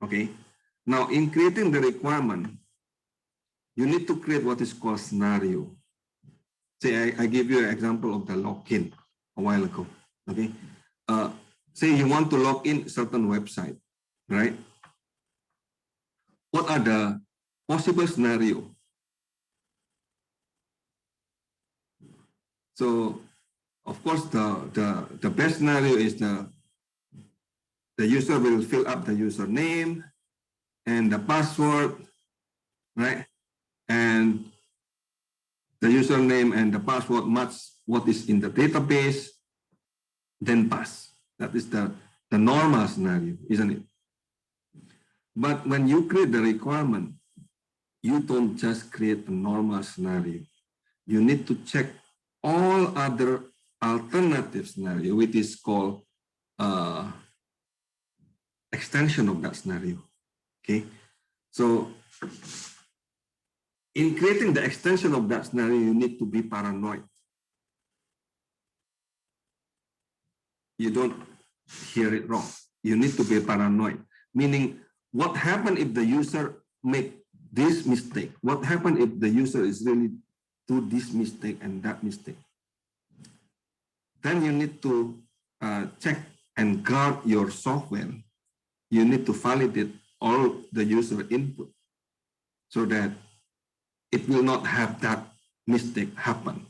Okay. Now, in creating the requirement, you need to create what is called scenario. Say, I give you an example of the login a while ago. Okay. Say you want to log in certain website, right? What are the possible scenario? So, of course, the best scenario is the user will fill up the username and the password, right? And the username and the password match what is in the database, then pass. That is the normal scenario, isn't it? But when you create the requirement, you don't just create a normal scenario. You need to check all other alternative scenario, which is called extension of that scenario. Okay, so in creating the extension of that scenario, you need to be paranoid. You don't hear it wrong. You need to be paranoid, meaning what happens if the user make this mistake? What happens if the user is really do this mistake and that mistake? Then you need to check and guard your software. You need to validate all the user input so that it will not have that mistake happen.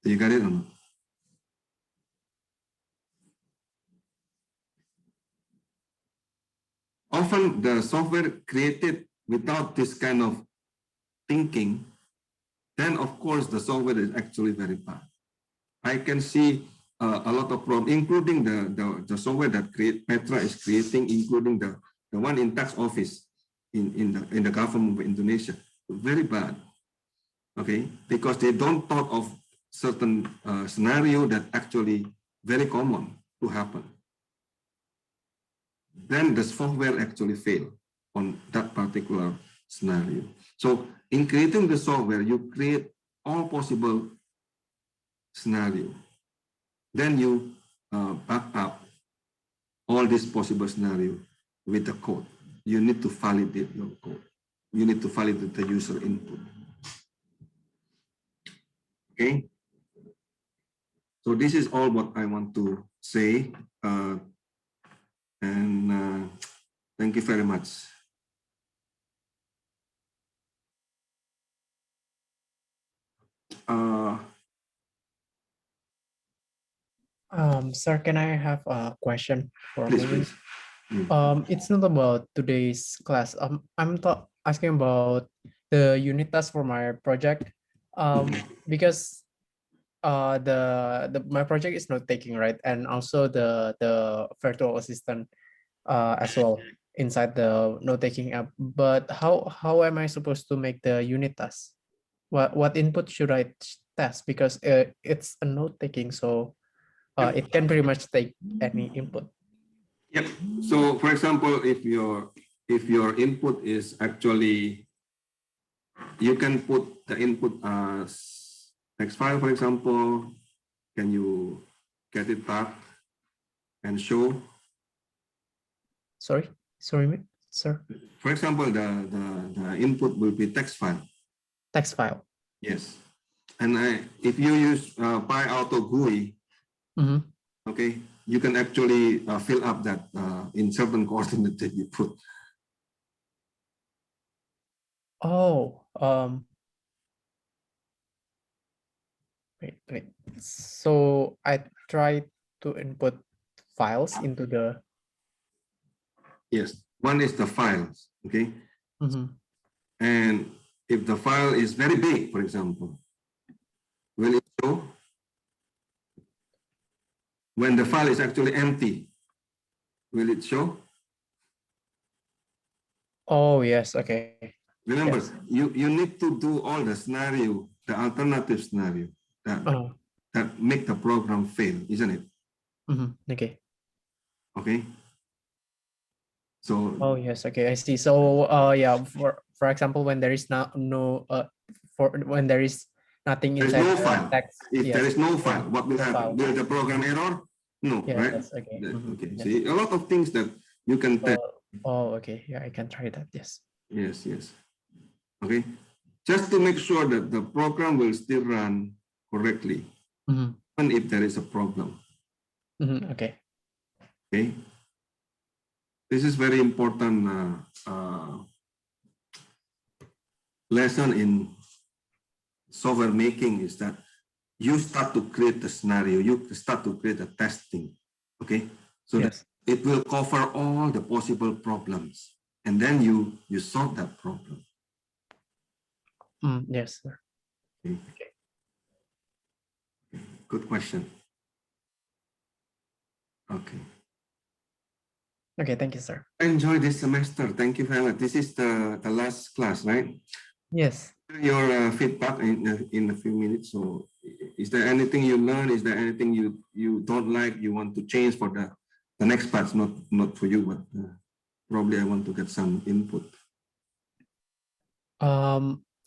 Do you got it or not? Often the software created without this kind of thinking, then of course the software is actually very bad. I can see a lot of problems, including the software that Petra is creating, including the one in tax office in the government of Indonesia. Very bad. Okay, because they don't thought of certain scenario that actually very common to happen. Then the software actually fail on that particular scenario. So in creating the software, you create all possible scenario. Then you back up all these possible scenario with the code. You need to validate your code. You need to validate the user input. Okay. So this is all what I want to say. Thank you very much. Sir, can I have a question for a Please, moment? please. It's not about today's class. I'm asking about the unit test for my project. Because my project is note taking, right, and also the virtual assistant as well inside the note taking app. But how am I supposed to make the unit test? What input should I test? Because it's a note taking, so it can pretty much take any input. Yep. So for example, if your input is actually, you can put the input as text file, for example. Can you get it back and show? Sorry, sir. For example, the input will be text file. Text file. Yes. And if you use PyAuto GUI, okay, you can actually fill up that in certain coordinates that you put. Oh, wait. So I try to input files into the. Yes, one is the files, okay? And if the file is very big, for example, will it show? When the file is actually empty, will it show? Oh, yes, okay. Remember, yes. you need to do all the scenario, the alternative scenario that make the program fail, isn't it? Okay. Okay. So. Oh yes, okay, I see. So yeah, for example, when there is when there is nothing There is inside no the file. text. If there Yes. is no file, what will No happen? file. Will the program error? No, Yes, right? yes, okay. Okay. Yes. See, a lot of things that you can test. Oh, okay. Yeah, I can try that. Yes. Yes. Okay. Just to make sure that the program will still run correctly, even if there is a problem. Okay. Okay. This is very important lesson in software making, is that you start to create the scenario, you start to create a testing, okay? So Yes. that it will cover all the possible problems, and then you solve that problem. Yes, sir. Okay. Good question. Okay. Okay, thank you, sir. Enjoy this semester. Thank you very much. This is the last class, right? Yes. Your feedback in a few minutes. So is there anything you learn? Is there anything you don't like, you want to change for the next class? Not for you, but probably I want to get some input.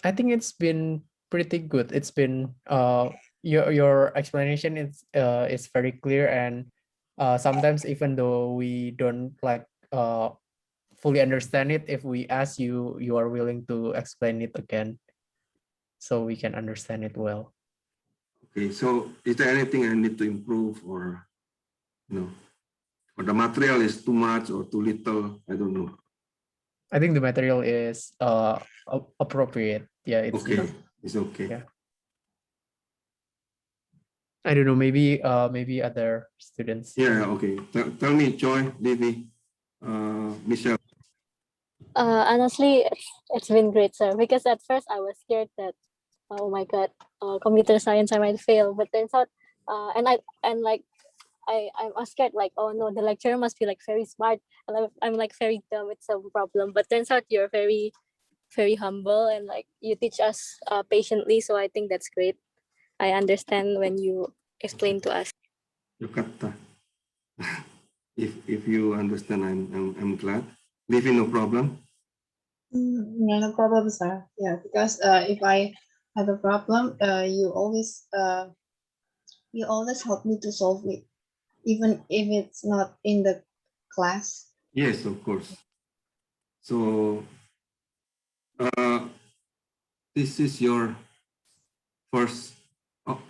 I think it's been pretty good. It's been your explanation is very clear, and sometimes even though we don't like fully understand it, if we ask you, you are willing to explain it again, so we can understand it well. Okay, so is there anything I need to improve, or or the material is too much or too little? I don't know. I think the material is appropriate. Yeah, it's okay. enough. It's okay. Yeah. I don't know. Maybe other students. Yeah. Okay. Tell me, Joy, Livy, Michelle. Honestly, it's been great, sir. Because at first I was scared that, oh my god, computer science I might fail. But turns out, I'm scared like, oh no, the lecturer must be like very smart, and I'm like very dumb with some problem. But turns out you're very, very humble, and like you teach us patiently. So I think that's great. I understand when you explain to us. Yukata. If you understand, I'm glad. Livy, no problem. Yeah, no problem, sir. Yeah, because if I have a problem, you always help me to solve it, even if it's not in the class. Yes, of course. So this is your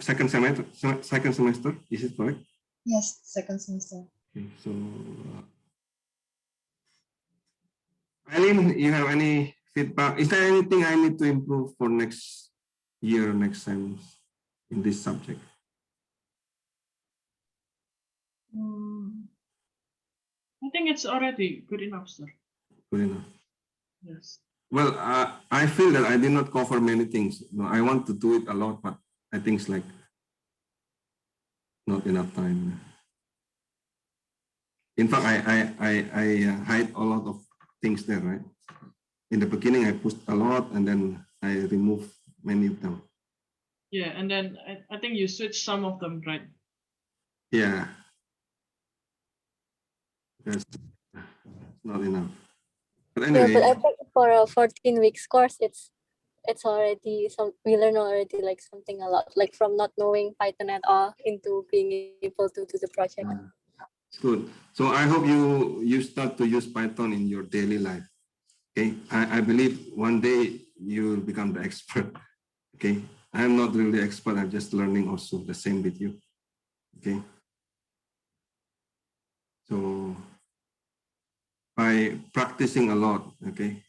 second semester. Second semester, is it correct? Yes, second semester. Okay, so Eileen, you have any feedback? Is there anything I need to improve for next year, next time in this subject? I think it's already good enough, sir. Good enough. Yes. Well, I feel that I did not cover many things. No, I want to do it a lot, but I think it's like not enough time. In fact, I hide a lot of things there, right? In the beginning, I pushed a lot, and then I removed many of them. Yeah, and then I think you switched some of them, right? Yeah. Because it's not enough. But Yeah, anyway, but I think for a 14 weeks course, it's already we learn already like something a lot, like from not knowing Python at all into being able to do the project. it's good. So I hope you start to use Python in your daily life. Okay, I believe one day you will become the expert. Okay, I'm not really expert. I'm just learning also. The same with you. Okay. So by practicing a lot, okay,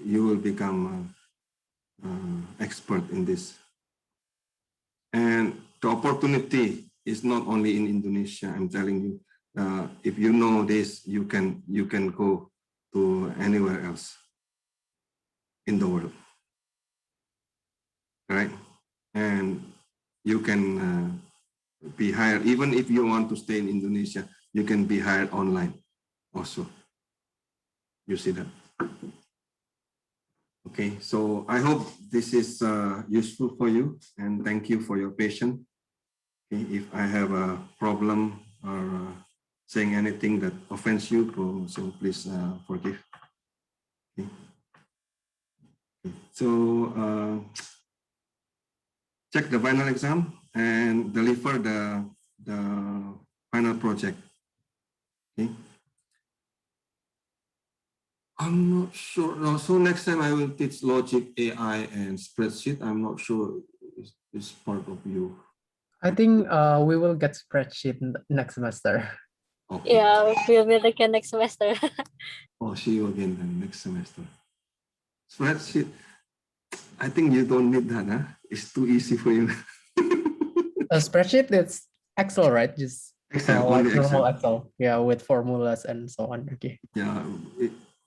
you will become expert in this. And the opportunity is not only in Indonesia. I'm telling you, if you know this, you can go to anywhere else in the world, right? And you can be hired, even if you want to stay in Indonesia, you can be hired online also. You see that? Okay, so I hope this is useful for you, and thank you for your patience. Okay, if I have a problem or saying anything that offends you, so please forgive. Okay. So check the final exam and deliver the final project. Okay. I'm not sure. No, so next time I will teach logic, AI, and spreadsheet. I'm not sure is part of you. I think we will get spreadsheet next semester. Okay. Yeah, we'll meet again next semester. Oh, see you again then next semester. Spreadsheet. I think you don't need that, huh? It's too easy for you. A spreadsheet, it's Excel, right? Just Excel, like only normal Excel. Excel. Yeah, with formulas and so on. Okay. Yeah,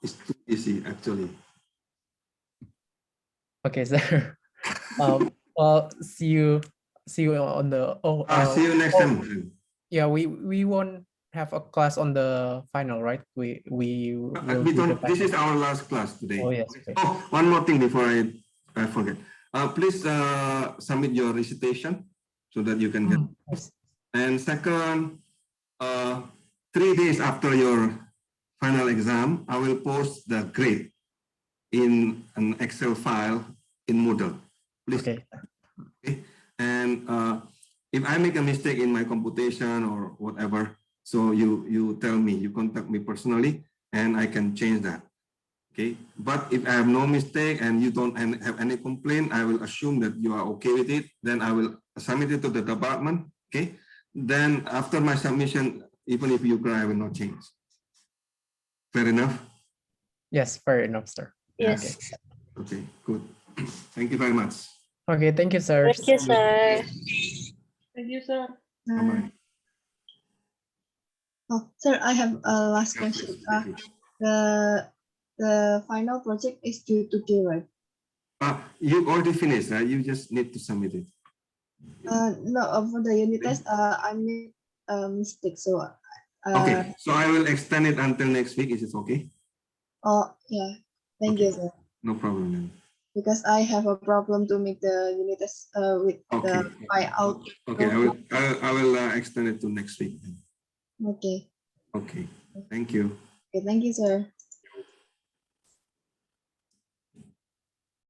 it's too easy actually. Okay, sir. Well, see you on the See you next time. yeah, we won't have a class on the final, right? We will We do the don't. This final. is our last class today. Oh yes. Okay. Oh, one more thing before I forget. Please submit your recitation so that you can get. Yes. And second, 3 days after your final exam, I will post the grade in an Excel file in Moodle. Please. Okay. Okay. And if I make a mistake in my computation or whatever, so you tell me, you contact me personally, and I can change that. Okay. But if I have no mistake and you don't have any complaint, I will assume that you are okay with it. Then I will submit it to the department. Okay. Then after my submission, even if you cry, I will not change. Fair enough. Yes, fair enough, sir. Yes. Okay. Good. Thank you very much. Okay, thank you, sir. Thank you, sir. Thank you, sir. Bye-bye. Oh, sir, I have a last question. The final project is due today, right? You already finished, right? You just need to submit it. No, for the unit test, I made a mistake. So, Okay, so I will extend it until next week. Is it okay? oh yeah, thank Okay. you, sir. No problem then. Because I have a problem to make the unit test with Okay. the buyout. Okay, I will extend it to next week then. Okay. Okay. Thank you. Okay, thank you, sir.